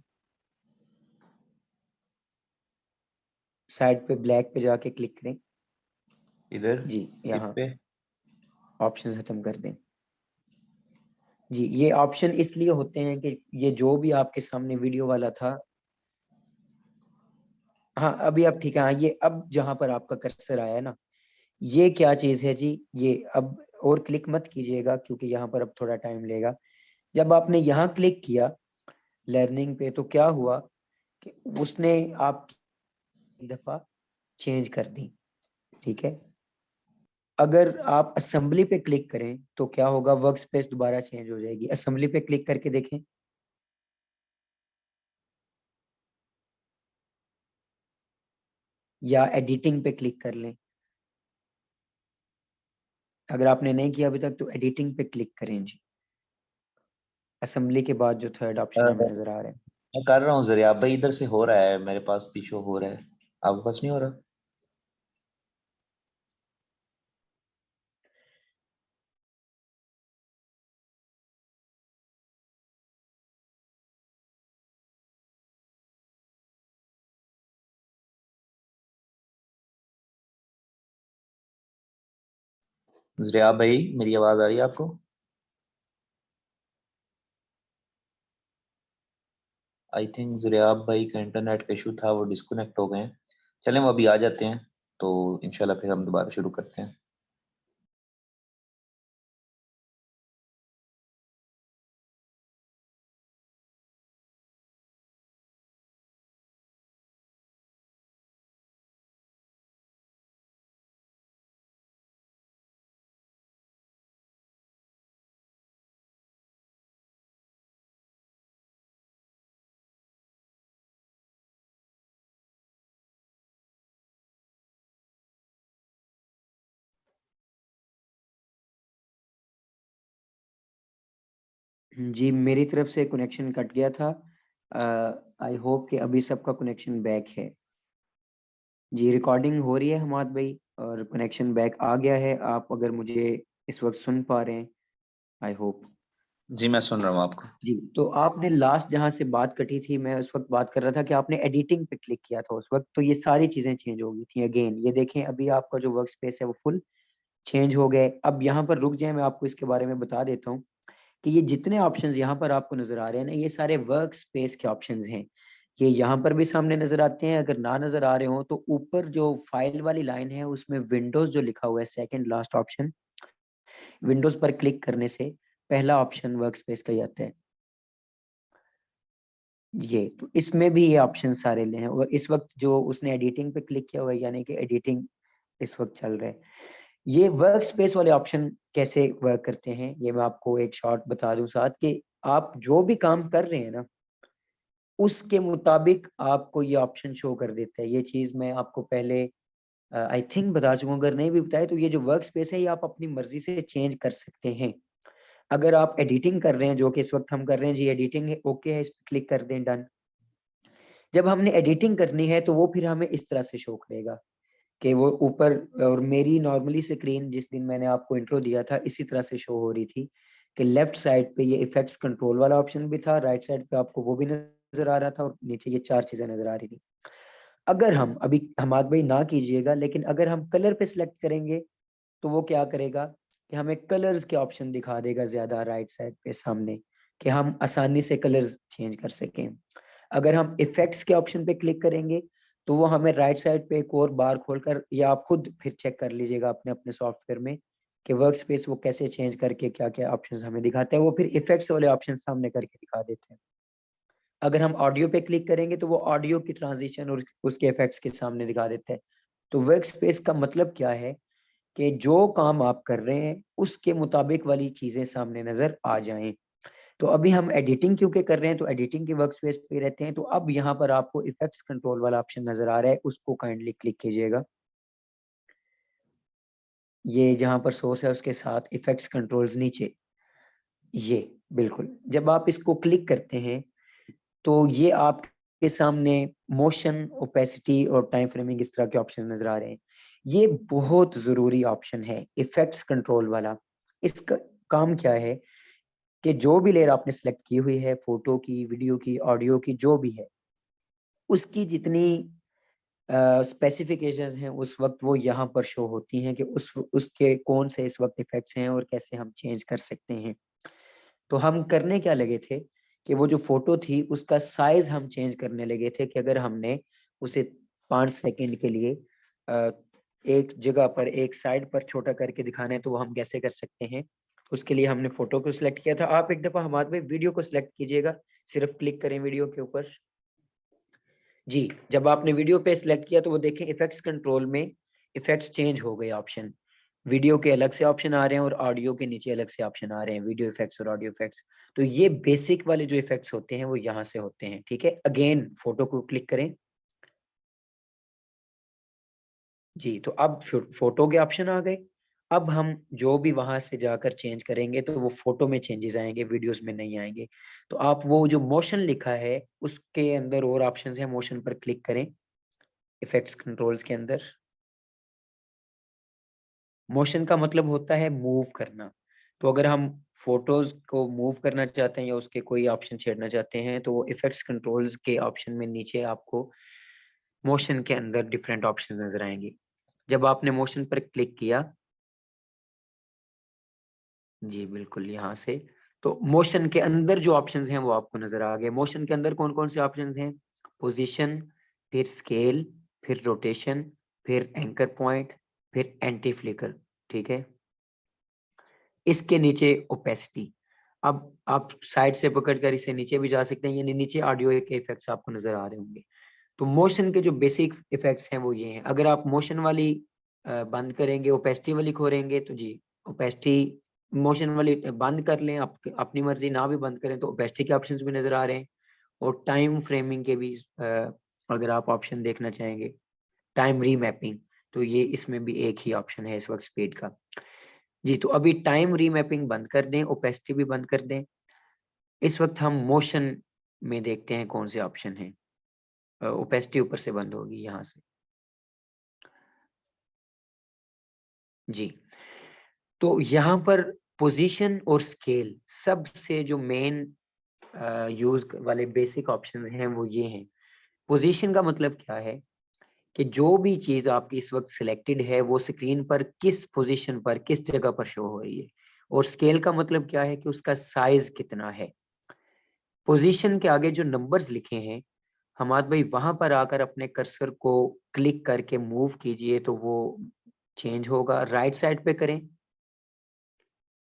साइड पे ब्लैक पे जाके क्लिक करें इधर जी, कित यहाँ पे? ऑप्शन खत्म कर दें जी। ये ऑप्शन इसलिए होते हैं कि ये जो भी आपके सामने वीडियो वाला था, हाँ अभी आप ठीक है। हाँ, ये अब जहां पर आपका कर्सर आया है ना, ये क्या चीज है जी, ये अब और क्लिक मत कीजिएगा क्योंकि यहाँ पर अब थोड़ा टाइम लेगा। जब आपने यहाँ क्लिक किया लर्निंग पे तो क्या हुआ कि उसने आप दफा चेंज कर दी। ठीक है, अगर आप असेंबली पे क्लिक करें तो क्या होगा, वर्क स्पेस दोबारा चेंज हो जाएगी। असेंबली पे क्लिक करके देखें, या एडिटिंग पे क्लिक कर लें। अगर आपने नहीं किया अभी तक तो एडिटिंग पे क्लिक करें जी, असेंबली के बाद जो थर्ड ऑप्शन हमें नजर आ रहा है। मैं कर रहा हूँ जरिया भाई, इधर से हो रहा है, मेरे पास भी शो हो रहा है, आपके पास नहीं हो रहा? जरिया भाई, मेरी आवाज आ रही है आपको? आई थिंक जरिया भाई का इंटरनेट का इशू था, वो डिस्कनेक्ट हो गए हैं। चलें, वो अभी आ जाते हैं तो इंशाल्लाह फिर हम दोबारा शुरू करते हैं। जी, मेरी तरफ से कनेक्शन कट गया था। आई होप कि अभी सबका कनेक्शन बैक है जी। रिकॉर्डिंग हो रही है हमाद भाई और कनेक्शन बैक आ गया है। आप अगर मुझे इस वक्त सुन पा रहे हैं, आई होप। जी मैं सुन रहा हूँ आपको। जी, तो आपने लास्ट जहां से बात कटी थी, मैं उस वक्त बात कर रहा था कि आपने एडिटिंग पे क्लिक किया था उस वक्त, तो ये सारी चीजें चेंज हो गई थी। अगेन ये देखें, अभी आपका जो वर्क स्पेस है वो फुल चेंज हो गए। अब यहाँ पर रुक जाए, मैं आपको इसके बारे में बता देता हूँ कि ये जितने ऑप्शंस यहाँ पर आपको नजर आ रहे हैं ना, ये सारे वर्क स्पेस के ऑप्शंस हैं। ये यहाँ पर भी सामने नजर आते हैं। अगर ना नजर आ रहे हो तो ऊपर जो फाइल वाली लाइन है उसमें विंडोज जो लिखा हुआ है, सेकंड लास्ट ऑप्शन, विंडोज पर क्लिक करने से पहला ऑप्शन वर्क स्पेस का ही आता है। ये तो इसमें भी ये ऑप्शन सारे ले हैं, और इस वक्त जो उसने एडिटिंग पे क्लिक किया हुआ है, यानी कि एडिटिंग इस वक्त चल रहा है। ये वर्क स्पेस वाले ऑप्शन कैसे वर्क करते हैं, ये मैं आपको एक शॉर्ट बता दूं साथ, कि आप जो भी काम कर रहे हैं ना, उसके मुताबिक आपको ये ऑप्शन शो कर देता है। ये चीज मैं आपको पहले आई थिंक बता चुका हूँ, अगर नहीं भी बताया तो ये जो वर्क स्पेस है ये आप अपनी मर्जी से चेंज कर सकते हैं। अगर आप एडिटिंग कर रहे हैं, जो कि इस वक्त हम कर रहे हैं जी, एडिटिंग है, ओके है, इस पर क्लिक कर दें, डन। जब हमने एडिटिंग करनी है तो वो फिर हमें इस तरह से शो करेगा कि वो ऊपर, और मेरी नॉर्मली स्क्रीन जिस दिन मैंने आपको इंट्रो दिया था इसी तरह से शो हो रही थी कि लेफ्ट साइड पे ये इफेक्ट्स कंट्रोल वाला ऑप्शन भी था, राइट साइड पे आपको वो भी नजर आ रहा था, और नीचे ये 4 चीजें नजर आ रही थी। अगर हम अभी, हमाद भाई ना कीजिएगा, लेकिन अगर हम कलर पे सिलेक्ट करेंगे तो वो क्या करेगा कि हमें कलर्स के ऑप्शन दिखा देगा ज्यादा राइट साइड पे सामने, कि हम आसानी से कलर्स चेंज कर सकें। अगर हम इफेक्ट्स के ऑप्शन पे क्लिक करेंगे तो वो हमें राइट साइड पे एक और बार खोलकर, या आप खुद फिर चेक कर लीजिएगा अपने अपने सॉफ्टवेयर में कि वर्क स्पेस वो कैसे चेंज करके क्या क्या ऑप्शंस हमें दिखाते हैं, वो फिर इफेक्ट्स वाले ऑप्शन सामने करके दिखा देते हैं। अगर हम ऑडियो पे क्लिक करेंगे तो वो ऑडियो की ट्रांजिशन और उसके इफेक्ट्स के सामने दिखा देते हैं। तो वर्क स्पेस का मतलब क्या है कि जो काम आप कर रहे हैं उसके मुताबिक वाली चीजें सामने नजर आ जाएं। तो अभी हम एडिटिंग क्योंकि कर रहे हैं तो एडिटिंग के वर्क स्पेस पे रहते हैं। तो अब यहाँ पर आपको इफेक्ट्स कंट्रोल वाला ऑप्शन नजर आ रहा है, उसको काइंडली क्लिक कीजिएगा। ये जहां पर सोर्स है उसके साथ इफेक्ट्स कंट्रोल्स नीचे, ये बिल्कुल जब आप इसको क्लिक करते हैं तो ये आपके सामने मोशन, ओपेसिटी और टाइम फ्रेमिंग इस तरह के ऑप्शन नजर आ रहे हैं। ये बहुत जरूरी ऑप्शन है इफेक्ट्स कंट्रोल वाला। इसका काम क्या है कि जो भी लेयर आपने सेलेक्ट की हुई है, फोटो की, वीडियो की, ऑडियो की, जो भी है, उसकी जितनी स्पेसिफिकेशंस हैं उस वक्त वो यहाँ पर शो होती हैं कि उसके कौन से इस वक्त इफेक्ट्स हैं और कैसे हम चेंज कर सकते हैं। तो हम करने क्या लगे थे कि वो जो फोटो थी उसका साइज हम चेंज करने लगे थे, कि अगर हमने उसे 5 सेकंड के लिए एक जगह पर एक साइड पर छोटा करके दिखाना है तो वो हम कैसे कर सकते हैं। उसके लिए हमने फोटो को सिलेक्ट किया था। आप एक दफा हमारे में वीडियो को सिलेक्ट कीजिएगा, सिर्फ क्लिक करें वीडियो के ऊपर। जी, जब आपने वीडियो पे सिलेक्ट किया तो वो देखें इफेक्ट्स कंट्रोल में इफेक्ट्स चेंज हो गए ऑप्शन, वीडियो के अलग से ऑप्शन आ रहे हैं और ऑडियो के नीचे अलग से ऑप्शन आ रहे हैं, वीडियो इफेक्ट्स और ऑडियो इफेक्ट्स। तो ये बेसिक वाले जो इफेक्ट्स होते हैं वो यहाँ से होते हैं, ठीक है। अगेन फोटो को क्लिक करें। जी, तो अब फोटो के ऑप्शन आ गए। अब हम जो भी वहां से जाकर चेंज करेंगे तो वो फोटो में चेंजेस आएंगे, वीडियोस में नहीं आएंगे। तो आप वो जो मोशन लिखा है उसके अंदर और ऑप्शंस हैं, मोशन पर क्लिक करें इफेक्ट्स कंट्रोल्स के अंदर। मोशन का मतलब होता है मूव करना। तो अगर हम फोटोज को मूव करना चाहते हैं या उसके कोई ऑप्शन छेड़ना चाहते हैं तो वो इफेक्ट्स कंट्रोल्स के ऑप्शन में नीचे आपको मोशन के अंदर डिफरेंट ऑप्शन नजर आएंगे। जब आपने मोशन पर क्लिक किया, जी बिल्कुल यहाँ से, तो मोशन के अंदर जो ऑप्शंस हैं वो आपको नजर आ गए। मोशन के अंदर कौन कौन से ऑप्शंस हैं? पोजीशन, फिर स्केल, फिर रोटेशन, फिर एंकर पॉइंट, फिर एंटी फ्लिकर, ठीक है। इसके नीचे ओपेसिटी। अब आप साइड से पकड़कर इसे नीचे भी जा सकते हैं, यानी नीचे ऑडियो के इफेक्ट्स आपको नजर आ रहे होंगे। तो मोशन के जो बेसिक इफेक्ट्स हैं वो ये हैं। अगर आप मोशन वाली बंद करेंगे, ओपेसिटी वाली खोलेंगे तो जी ओपेसिटी, मोशन वाली बंद कर लें, आप अपनी मर्जी ना भी बंद करें तो ओपेसिटी के ऑप्शंस भी नजर आ रहे हैं। और टाइम फ्रेमिंग के भी अगर आप ऑप्शन देखना चाहेंगे, टाइम रीमैपिंग, तो ये इसमें भी एक ही ऑप्शन है इस वक्त स्पीड का। जी, तो अभी टाइम रीमैपिंग बंद कर दें, ओपेसिटी भी बंद कर दें। इस वक्त हम मोशन में देखते हैं कौन से ऑप्शन है। ओपेसिटी ऊपर से बंद होगी यहाँ से। जी, तो यहाँ पर पोजीशन और स्केल सबसे जो मेन यूज वाले बेसिक ऑप्शंस हैं वो ये हैं। पोजीशन का मतलब क्या है कि जो भी चीज आपकी इस वक्त सिलेक्टेड है वो स्क्रीन पर किस पोजीशन पर, किस जगह पर शो हो रही है। और स्केल का मतलब क्या है कि उसका साइज कितना है। पोजीशन के आगे जो नंबर्स लिखे हैं, हमाद भाई वहां पर आकर अपने कर्सर को क्लिक करके मूव कीजिए तो वो चेंज होगा। राइट साइड पे करें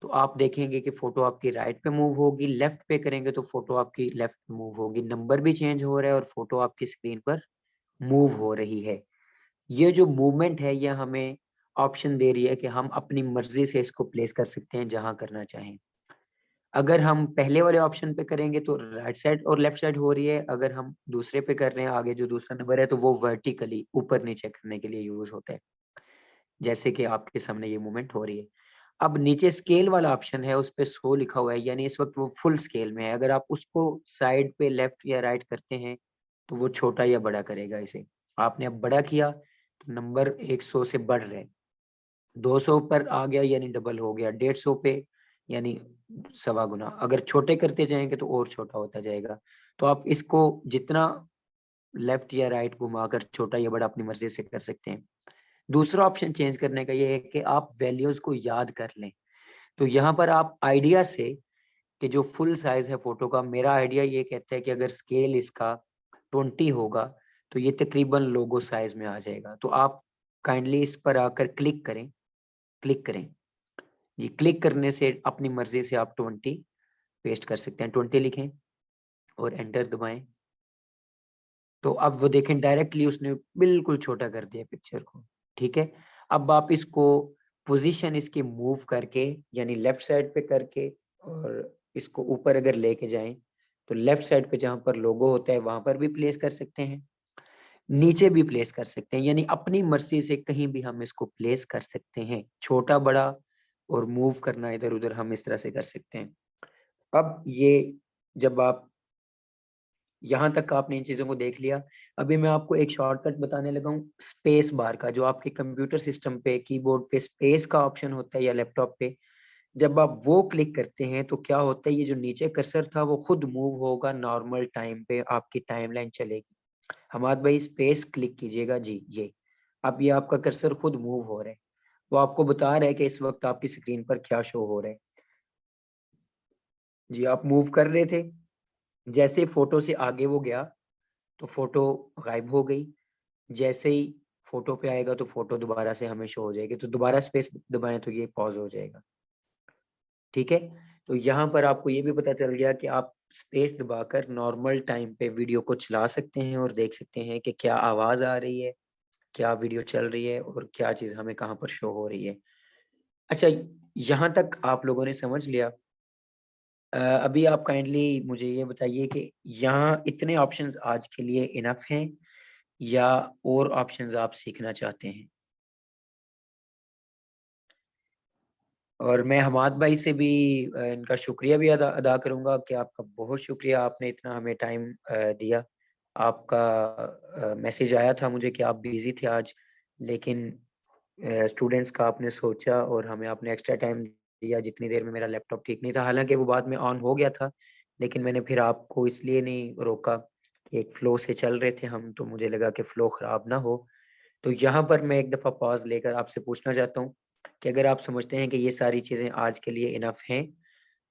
तो आप देखेंगे कि फोटो आपकी राइट पे मूव होगी, लेफ्ट पे करेंगे तो फोटो आपकी लेफ्ट पे मूव होगी, नंबर भी चेंज हो रहा है और फोटो आपकी स्क्रीन पर मूव हो रही है। ये जो मूवमेंट है ये हमें ऑप्शन दे रही है कि हम अपनी मर्जी से इसको प्लेस कर सकते हैं जहां करना चाहें। अगर हम पहले वाले ऑप्शन पे करेंगे तो राइट साइड और लेफ्ट साइड हो रही है, अगर हम दूसरे पे कर रहे हैं आगे जो दूसरा नंबर है तो वो वर्टिकली ऊपर नीचे करने के लिए यूज होता है, जैसे कि आपके सामने ये मूवमेंट हो रही है। अब नीचे स्केल वाला ऑप्शन है, उस पे 100 लिखा हुआ है, यानी इस वक्त वो फुल स्केल में है। अगर आप उसको साइड पे लेफ्ट या राइट करते हैं तो वो छोटा या बड़ा करेगा इसे। आपने अब बड़ा किया तो नंबर 100 से बढ़ रहे हैं, 200 पर आ गया यानी डबल हो गया, 150 पे यानी सवा गुना। अगर छोटे करते जाएंगे तो और छोटा होता जाएगा। तो आप इसको जितना लेफ्ट या राइट घुमाकर छोटा या बड़ा अपनी मर्जी से कर सकते हैं। दूसरा ऑप्शन चेंज करने का ये है कि आप वैल्यूज को याद कर लें। तो यहाँ पर आप आइडिया से कि जो फुल साइज है फोटो का, मेरा आइडिया ये कहता है कि अगर स्केल इसका 20 होगा तो ये तकरीबन लोगो साइज में आ जाएगा। तो आप काइंडली इस पर आकर क्लिक करें, क्लिक करें जी। क्लिक करने से अपनी मर्जी से आप 20 पेस्ट कर सकते हैं, 20 लिखें और एंटर दबाएं। तो अब वो देखें डायरेक्टली उसने बिल्कुल छोटा कर दिया पिक्चर को। ठीक है, अब आप इसको पोजीशन इसकी मूव करके यानी लेफ्ट साइड पे करके और इसको ऊपर अगर लेके जाएं तो लेफ्ट साइड पे जहां पर लोगो होता है वहां पर भी प्लेस कर सकते हैं, नीचे भी प्लेस कर सकते हैं, यानी अपनी मर्जी से कहीं भी हम इसको प्लेस कर सकते हैं, छोटा बड़ा और मूव करना इधर उधर हम इस तरह से कर सकते हैं। अब ये जब आप यहाँ तक आपने इन चीजों को देख लिया, अभी मैं आपको एक शॉर्टकट बताने लगा हूँ स्पेस बार का, जो आपके कंप्यूटर सिस्टम पे कीबोर्ड पे स्पेस का ऑप्शन होता है या लैपटॉप पे। जब आप वो क्लिक करते हैं तो क्या होता है, ये जो नीचे कर्सर था वो खुद मूव होगा, नॉर्मल टाइम पे आपकी टाइमलाइन चलेगी। हमाद भाई स्पेस क्लिक कीजिएगा जी, ये अब ये आपका कर्सर खुद मूव हो रहा है, वो आपको बता रहा है कि इस वक्त आपकी स्क्रीन पर क्या शो हो रहा है। जी आप मूव कर रहे थे, जैसे फोटो से आगे वो गया तो फोटो गायब हो गई, जैसे ही फोटो पे आएगा तो फोटो दोबारा से हमें शो हो जाएगी। तो दोबारा स्पेस दबाएं तो ये पॉज हो जाएगा। ठीक है, तो यहाँ पर आपको ये भी पता चल गया कि आप स्पेस दबाकर नॉर्मल टाइम पे वीडियो को चला सकते हैं और देख सकते हैं कि क्या आवाज आ रही है, क्या वीडियो चल रही है और क्या चीज हमें कहाँ पर शो हो रही है। अच्छा, यहाँ तक आप लोगों ने समझ लिया। अभी आप काइंडली मुझे ये बताइए कि यहाँ इतने ऑप्शंस आज के लिए इनफ हैं या और ऑप्शंस आप सीखना चाहते हैं। और मैं हमाद भाई से भी इनका शुक्रिया भी अदा करूंगा कि आपका बहुत शुक्रिया, आपने इतना हमें टाइम दिया। आपका मैसेज आया था मुझे कि आप बिजी थे आज, लेकिन स्टूडेंट्स का आपने सोचा और हमें आपने एक्स्ट्रा टाइम दिया जितनी देर में मेरा लैपटॉप ठीक नहीं था। हालांकि वो बाद में ऑन हो गया था, लेकिन मैंने फिर आपको इसलिए नहीं रोका कि एक फ्लो से चल रहे थे हम, तो मुझे लगा कि फ्लो खराब ना हो। तो यहाँ पर मैं एक दफ़ा पॉज लेकर आपसे पूछना चाहता हूँ कि अगर आप समझते हैं कि ये सारी चीज़ें आज के लिए इनफ हैं,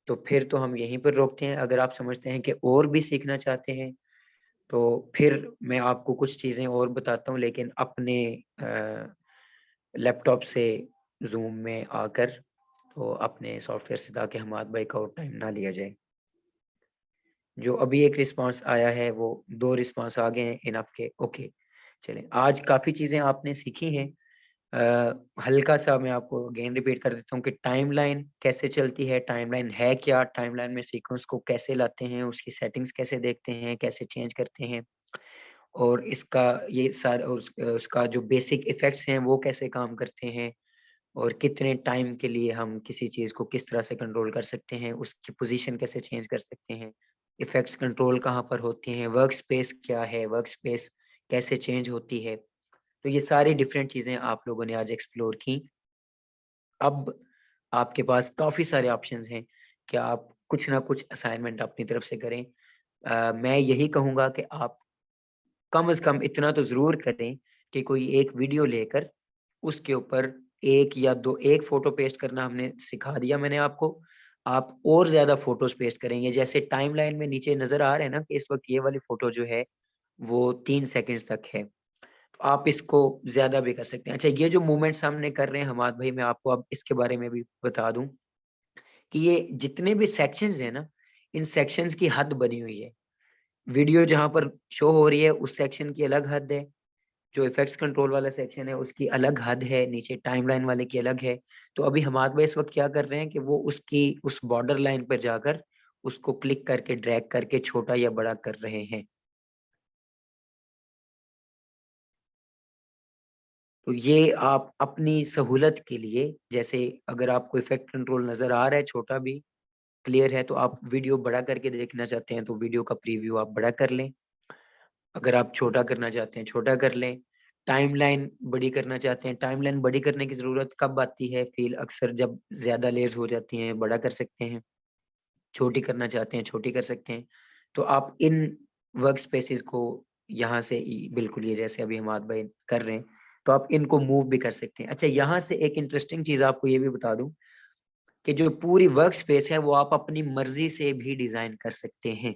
तो फिर तो हम यहीं पर रोकते हैं। अगर आप समझते हैं कि और भी सीखना चाहते हैं, तो फिर मैं आपको कुछ चीज़ें और बताता हूँ, लेकिन अपने लैपटॉप से ज़ूम में आकर, तो अपने सॉफ्टवेयर से, ताकि हमाद भाई का और टाइम ना लिया जाए। जो अभी एक रिस्पॉन्स आया है वो 2 रिस्पॉन्स आ गए हैं इनफ के। ओके, चलें आज काफ़ी चीज़ें आपने सीखी हैं। हल्का सा मैं आपको अगेन रिपीट कर देता हूँ कि टाइमलाइन कैसे चलती है, टाइमलाइन है क्या, टाइमलाइन में सीक्वेंस को कैसे लाते हैं, उसकी सेटिंग्स कैसे देखते हैं, कैसे चेंज करते हैं, और इसका ये सारा उसका जो बेसिक इफेक्ट्स हैं वो कैसे काम करते हैं, और कितने टाइम के लिए हम किसी चीज़ को किस तरह से कंट्रोल कर सकते हैं, उसकी पोजीशन कैसे चेंज कर सकते हैं, इफेक्ट्स कंट्रोल कहाँ पर होती हैं, वर्क स्पेस क्या है, वर्क स्पेस कैसे चेंज होती है। तो ये सारी डिफरेंट चीज़ें आप लोगों ने आज एक्सप्लोर की। अब आपके पास काफ़ी सारे ऑप्शंस हैं कि आप कुछ ना कुछ असाइनमेंट अपनी तरफ से करें। मैं यही कहूँगा कि आप कम से कम इतना तो ज़रूर करें कि कोई एक वीडियो लेकर उसके ऊपर 1 या 2 1 फ़ोटो पेस्ट करना हमने सिखा दिया मैंने आपको। आप और ज़्यादा फ़ोटोज़ पेस्ट करेंगे, जैसे टाइमलाइन में नीचे नज़र आ रहा है ना कि इस वक़्त ये वाली फ़ोटो जो है वो 3 सेकंड्स तक है। तो आप इसको ज़्यादा भी कर सकते हैं। अच्छा, ये जो मूवमेंट्स हमने कर रहे हैं हमाद भाई, मैं आपको अब इसके बारे में भी बता दूँ कि ये जितने भी सेक्शंस हैं ना, इन सेक्शंस की हद बनी हुई है। वीडियो जहाँ पर शो हो रही है उस सेक्शन की अलग हद है, जो इफेक्ट्स कंट्रोल वाला सेक्शन है उसकी अलग हद है, नीचे टाइमलाइन वाले की अलग है। तो अभी हमारे भाई इस वक्त क्या कर रहे हैं कि वो उसकी उस बॉर्डर लाइन पर जाकर उसको क्लिक करके ड्रैग करके छोटा या बड़ा कर रहे हैं। तो ये आप अपनी सहूलत के लिए, जैसे अगर आपको इफेक्ट कंट्रोल नजर आ रहा है छोटा भी क्लियर है, तो आप वीडियो बड़ा करके देखना चाहते हैं तो वीडियो का प्रीव्यू आप बड़ा कर लें, अगर आप छोटा करना चाहते हैं छोटा कर लें। टाइमलाइन बड़ी करना चाहते हैं, टाइमलाइन बड़ी करने की जरूरत कब आती है, फील अक्सर जब ज्यादा लेयर्स हो जाती हैं, बड़ा कर सकते हैं। छोटी करना चाहते हैं छोटी कर सकते हैं। तो आप इन वर्क स्पेसेस को यहाँ से बिल्कुल ये जैसे अभी हम भाई कर रहे हैं, तो आप इनको मूव भी कर सकते हैं। अच्छा, यहाँ से एक इंटरेस्टिंग चीज आपको ये भी बता दूं कि जो पूरी वर्क स्पेस है वो आप अपनी मर्जी से भी डिजाइन कर सकते हैं।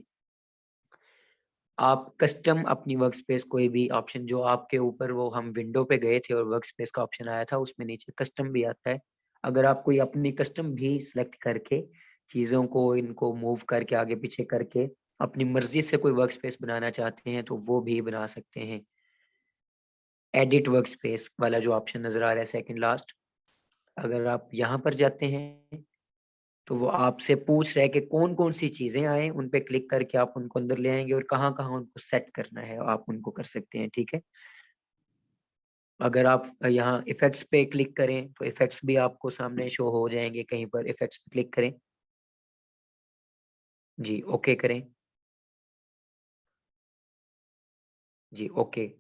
आप कस्टम अपनी वर्क स्पेस कोई भी ऑप्शन जो आपके ऊपर, वो हम विंडो पे गए थे और वर्क स्पेस का ऑप्शन आया था, उसमें नीचे कस्टम भी आता है। अगर आप कोई अपनी कस्टम भी सिलेक्ट करके चीजों को इनको मूव करके आगे पीछे करके अपनी मर्जी से कोई वर्क स्पेस बनाना चाहते हैं तो वो भी बना सकते हैं। एडिट वर्क स्पेस वाला जो ऑप्शन नजर आ रहा है सेकंड लास्ट, अगर आप यहाँ पर जाते हैं तो वो आपसे पूछ रहा है कि कौन कौन सी चीजें आए, उन पे क्लिक करके आप उनको अंदर ले आएंगे और कहाँ कहाँ उनको सेट करना है आप उनको कर सकते हैं। ठीक है, अगर आप यहाँ इफेक्ट्स पे क्लिक करें तो इफेक्ट्स भी आपको सामने शो हो जाएंगे, कहीं पर इफेक्ट्स पे क्लिक करें जी, ओके करें जी, ओके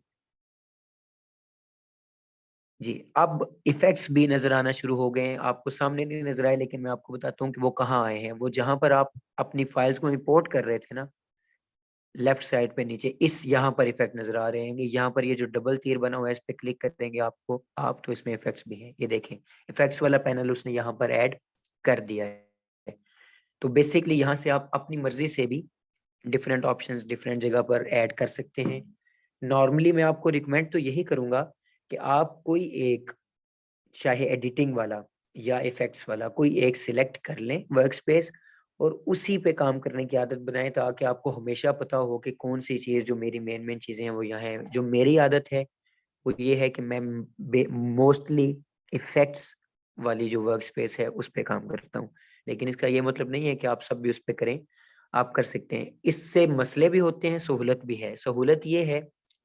जी। अब इफेक्ट्स भी नजर आना शुरू हो गए हैं, आपको सामने नहीं नजर आए लेकिन मैं आपको बताता हूँ कि वो कहाँ आए हैं। वो जहां पर आप अपनी फाइल्स को इंपोर्ट कर रहे थे ना, लेफ्ट साइड पे नीचे इस यहाँ पर इफेक्ट नजर आ रहे हैं, यहाँ पर ये जो डबल तीर बना हुआ है इस पे क्लिक करेंगे आपको आप, तो इसमें इफेक्ट्स भी हैं। ये देखें इफेक्ट्स वाला पैनल उसने यहाँ पर ऐड कर दिया है। तो बेसिकली यहाँ से आप अपनी मर्जी से भी डिफरेंट ऑप्शंस डिफरेंट जगह पर ऐड कर सकते हैं। नॉर्मली मैं आपको रिकमेंड तो यही करूंगा कि आप कोई एक, चाहे एडिटिंग वाला या इफेक्ट्स वाला, कोई एक सिलेक्ट कर लें वर्क स्पेस और उसी पे काम करने की आदत बनाएं, ताकि आपको हमेशा पता हो कि कौन सी चीज जो मेरी मेन मेन चीजें हैं वो यहाँ है। जो मेरी आदत है वो ये है कि मैं मोस्टली इफेक्ट्स वाली जो वर्क स्पेस है उस पे काम करता हूँ, लेकिन इसका ये मतलब नहीं है कि आप सब भी उस पे करें, आप कर सकते हैं। इससे मसले भी होते हैं, सहूलत भी है। सहूलत ये है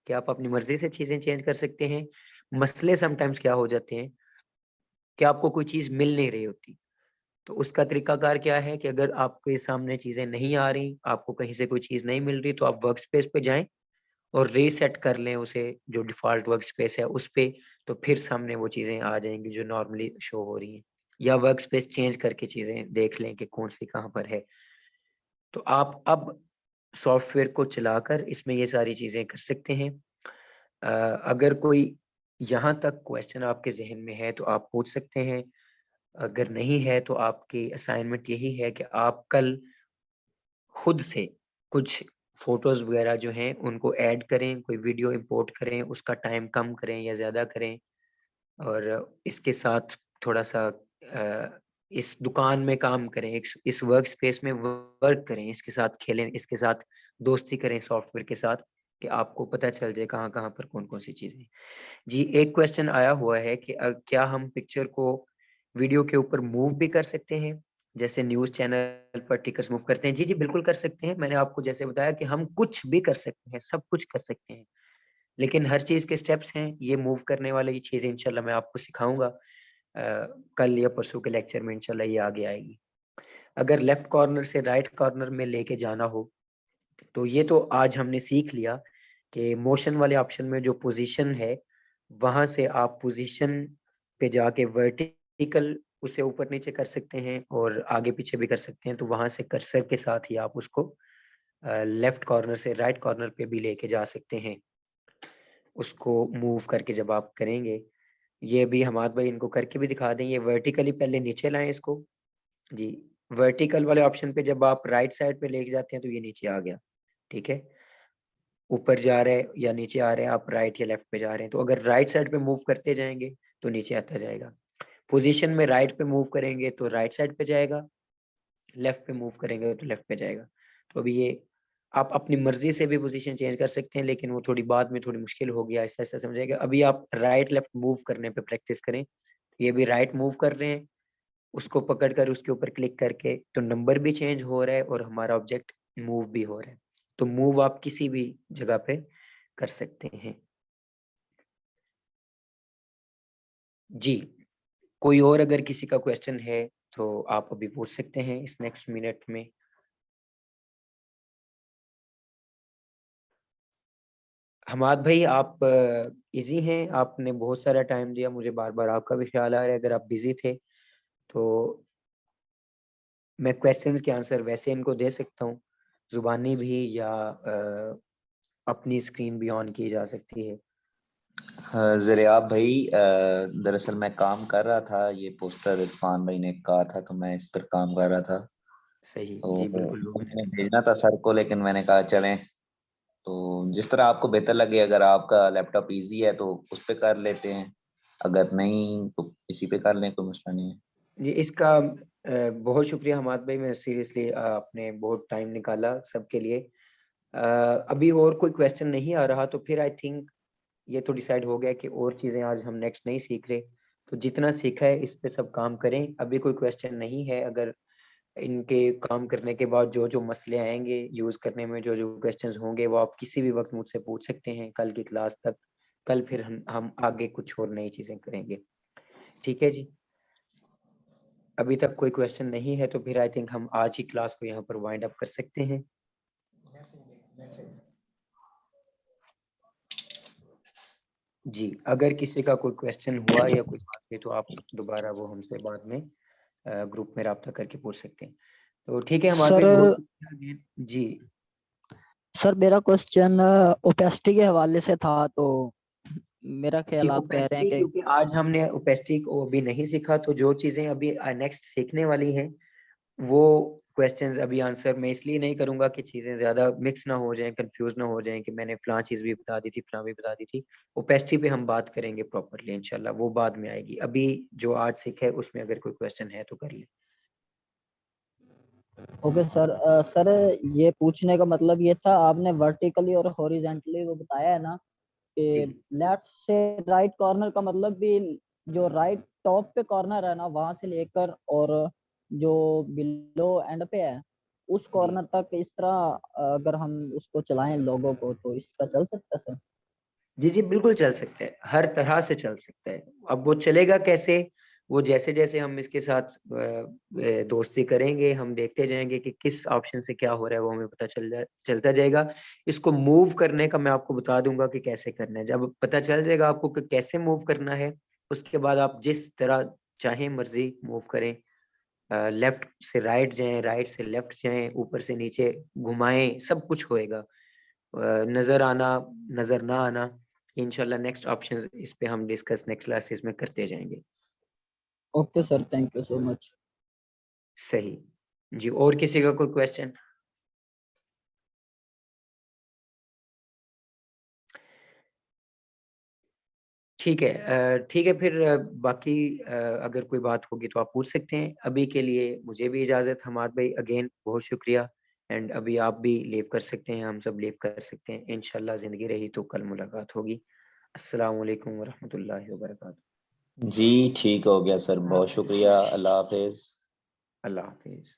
कि आप अपनी मर्जी से चीजें चेंज कर सकते हैं। मसले समटाइम्स क्या हो जाते हैं कि आपको कोई चीज मिल नहीं रही होती, तो उसका तरीकाकार क्या है कि अगर आपके सामने चीजें नहीं आ रही, आपको कहीं से कोई चीज नहीं मिल रही, तो आप वर्क स्पेस पे जाएं और रीसेट कर लें उसे, जो डिफॉल्ट वर्क स्पेस है उस पे, तो फिर सामने वो चीजें आ जाएंगी जो नॉर्मली शो हो रही हैं। या वर्क स्पेस चेंज करके चीजें देख लें कि कौन सी कहाँ पर है। तो आप अब सॉफ्टवेयर को चलाकर इसमें ये सारी चीजें कर सकते हैं। अगर कोई यहाँ तक क्वेश्चन आपके जहन में है तो आप पूछ सकते हैं, अगर नहीं है तो आपकी असाइनमेंट यही है कि आप कल खुद से कुछ फोटोज वगैरह जो हैं उनको ऐड करें, कोई वीडियो इंपोर्ट करें, उसका टाइम कम करें या ज्यादा करें, और इसके साथ थोड़ा सा इस दुकान में काम करें, इस वर्क स्पेस में वर्क करें, इसके साथ खेलें, इसके साथ दोस्ती करें सॉफ्टवेयर के साथ, कि आपको पता चल जाए कहाँ कहाँ पर कौन कौन सी चीजें। जी, एक क्वेश्चन आया हुआ है कि क्या हम पिक्चर को वीडियो के ऊपर मूव भी कर सकते हैं, जैसे न्यूज चैनल पर टिकर्स मूव करते हैं। जी जी बिल्कुल कर सकते हैं, मैंने आपको जैसे बताया कि हम कुछ भी कर सकते हैं, सब कुछ कर सकते हैं, लेकिन हर चीज के स्टेप्स हैं। ये मूव करने वाली चीज इंशाल्लाह मैं आपको सिखाऊंगा कल या परसों के लेक्चर में, इंशाल्लाह ये आगे आएगी। अगर लेफ्ट कॉर्नर से राइट कॉर्नर में लेके जाना हो, तो ये तो आज हमने सीख लिया कि मोशन वाले ऑप्शन में जो पोजीशन है, वहां से आप पोजीशन पे जाके वर्टिकल उसे ऊपर नीचे कर सकते हैं और आगे पीछे भी कर सकते हैं। तो वहां से कर्सर के साथ ही आप उसको लेफ्ट कॉर्नर से राइट कॉर्नर पे भी लेके जा सकते हैं, उसको मूव करके जब आप करेंगे। ये भी हमाद भाई इनको करके भी दिखा देंगे। वर्टिकली पहले नीचे लाएं इसको जी, वर्टिकल वाले ऑप्शन पे जब आप राइट साइड पे लेके जाते हैं तो ये नीचे आ गया। ठीक है, ऊपर जा रहे हैं या नीचे आ रहे हैं, आप राइट या लेफ्ट पे जा रहे हैं, तो अगर राइट साइड पे मूव करते जाएंगे तो नीचे आता जाएगा। पोजीशन में राइट पे मूव करेंगे तो राइट साइड पे जाएगा, लेफ्ट पे मूव करेंगे तो लेफ्ट पे जाएगा। तो अभी ये आप अपनी मर्जी से भी पोजीशन चेंज कर सकते हैं, लेकिन वो थोड़ी बाद में थोड़ी मुश्किल होगी, ऐसा ऐसा समझेगा। अभी आप राइट लेफ्ट मूव करने पे प्रैक्टिस करें। ये भी राइट मूव कर रहे हैं, उसको पकड़ कर उसके ऊपर क्लिक करके तो नंबर भी चेंज हो रहा है और हमारा ऑब्जेक्ट मूव भी हो रहा है। तो मूव आप किसी भी जगह पे कर सकते हैं। जी, कोई और अगर किसी का क्वेश्चन है तो आप अभी पूछ सकते हैं इस नेक्स्ट मिनट में। हमाद भाई, आप इजी हैं? आपने बहुत सारा टाइम दिया, मुझे बार बार आपका भी ख्याल आ रहा है। अगर आप बिजी थे तो मैं क्वेश्चंस के आंसर वैसे इनको दे सकता हूँ, जुबानी भी, या अपनी स्क्रीन भी ऑन की जा सकती है। ज़रियाब भाई, दरअसल मैं काम कर रहा था, ये पोस्टर इरफान भाई ने कहा था तो मैं इस पर काम कर रहा था। सही, तो जी बिल्कुल, वो मैंने मैंने देखा। भेजना था सर को, लेकिन मैंने कहा चलें, तो जिस तरह आपको बेहतर लगे, अगर आपका लैपटॉप इजी है तो उस पे कर लेते हैं, अगर नहीं तो इसी पे कर लें, कोई मसला नहीं है। ये इसका बहुत शुक्रिया हमाद भाई, मैं सीरियसली आपने बहुत टाइम निकाला सबके लिए। अभी और कोई क्वेश्चन नहीं आ रहा तो फिर आई थिंक ये तो डिसाइड हो गया कि और चीज़ें आज हम नेक्स्ट नहीं सीख रहे। तो जितना सीखा है इस पे सब काम करें। अभी कोई क्वेश्चन नहीं है। अगर इनके काम करने के बाद जो जो मसले आएंगे यूज़ करने में, जो जो क्वेश्चंस होंगे, वो आप किसी भी वक्त मुझसे पूछ सकते हैं कल की क्लास तक। कल फिर हम आगे कुछ और नई चीज़ें करेंगे। ठीक है जी, अभी तक कोई क्वेश्चन नहीं है तो फिर आई थिंक हम आज ही क्लास को यहाँ पर वाइंड अप कर सकते हैं। जी, अगर किसी का कोई क्वेश्चन हुआ या कोई बात हुई तो आप दोबारा वो हमसे बाद में ग्रुप में राब्ता करके पूछ सकते हैं। तो ठीक है हमारे सर भाई, बहुत शुक्रिया again। जी सर मेरा क्वेश्चन ओपेसिटी के हवाले से था, तो मेरा जी, ख्याल आप कह रहे हैं ओपेसिटी, कि क्योंकि आज हमने ओपेसिटी को अभी नहीं सीखा, तो जो चीजें अभी नेक्स्ट सीखने वाली हैं वो क्वेश्चंस अभी आंसर मैं इसलिए नहीं करूंगा कि चीजें ज्यादा मिक्स ना हो जाएं, कंफ्यूज ना हो जाएं कि मैंने फलां चीज भी बता दी थी, फलां भी बता दी थी। ओपेसिटी पे हम बात करेंगे प्रॉपरली इंशाल्लाह, वो बाद में आएगी। अभी जो आज सीखा है उसमें अगर कोई क्वेश्चन है तो कर ले। Okay sir. सर ये पूछने का मतलब ये था, आपने वर्टिकली और हॉरिजेंटली वो बताया है ना जी कि लेफ्ट से राइट कॉर्नर का मतलब भी जो राइट टॉप पे कॉर्नर है ना वहां से लेकर और जो बिलो एंड पे है उस जी कॉर्नर तक, इस तरह अगर हम उसको चलाएं लोगों को तो इस तरह चल सकता है सर? जी जी, बिल्कुल चल सकता है, हर तरह से चल सकता है। अब वो चलेगा कैसे, वो जैसे जैसे हम इसके साथ दोस्ती करेंगे, हम देखते जाएंगे कि किस ऑप्शन से क्या हो रहा है, वो हमें पता चलता जाएगा। इसको मूव करने का मैं आपको बता दूंगा कि कैसे करना है। जब पता चल जाएगा आपको कि कैसे मूव करना है, उसके बाद आप जिस तरह चाहे मर्जी मूव करें। लेफ्ट से राइट जाएं, राइट से लेफ्ट जाएं, ऊपर से नीचे घुमाएं, सब कुछ होएगा। नजर आना, नजर ना आना, इंशाल्लाह नेक्स्ट ऑप्शन इस पे हम डिस्कस नेक्स्ट क्लासेस में करते जाएंगे। Okay sir, thank you so much. सही जी, और किसी का कोई क्वेश्चन? ठीक है, ठीक है फिर बाकी अगर कोई बात होगी तो आप पूछ सकते हैं। अभी के लिए मुझे भी इजाजत। हमाद भाई अगेन बहुत शुक्रिया। एंड अभी आप भी लीव कर सकते हैं, हम सब लीव कर सकते हैं। इंशाल्लाह जिंदगी रही तो कल मुलाकात होगी। अस्सलाम वालेकुम वरहमतुल्लाहि वबरकातुहू। जी ठीक हो गया सर, बहुत शुक्रिया, अल्लाह हाफिज। अल्लाह हाफिज।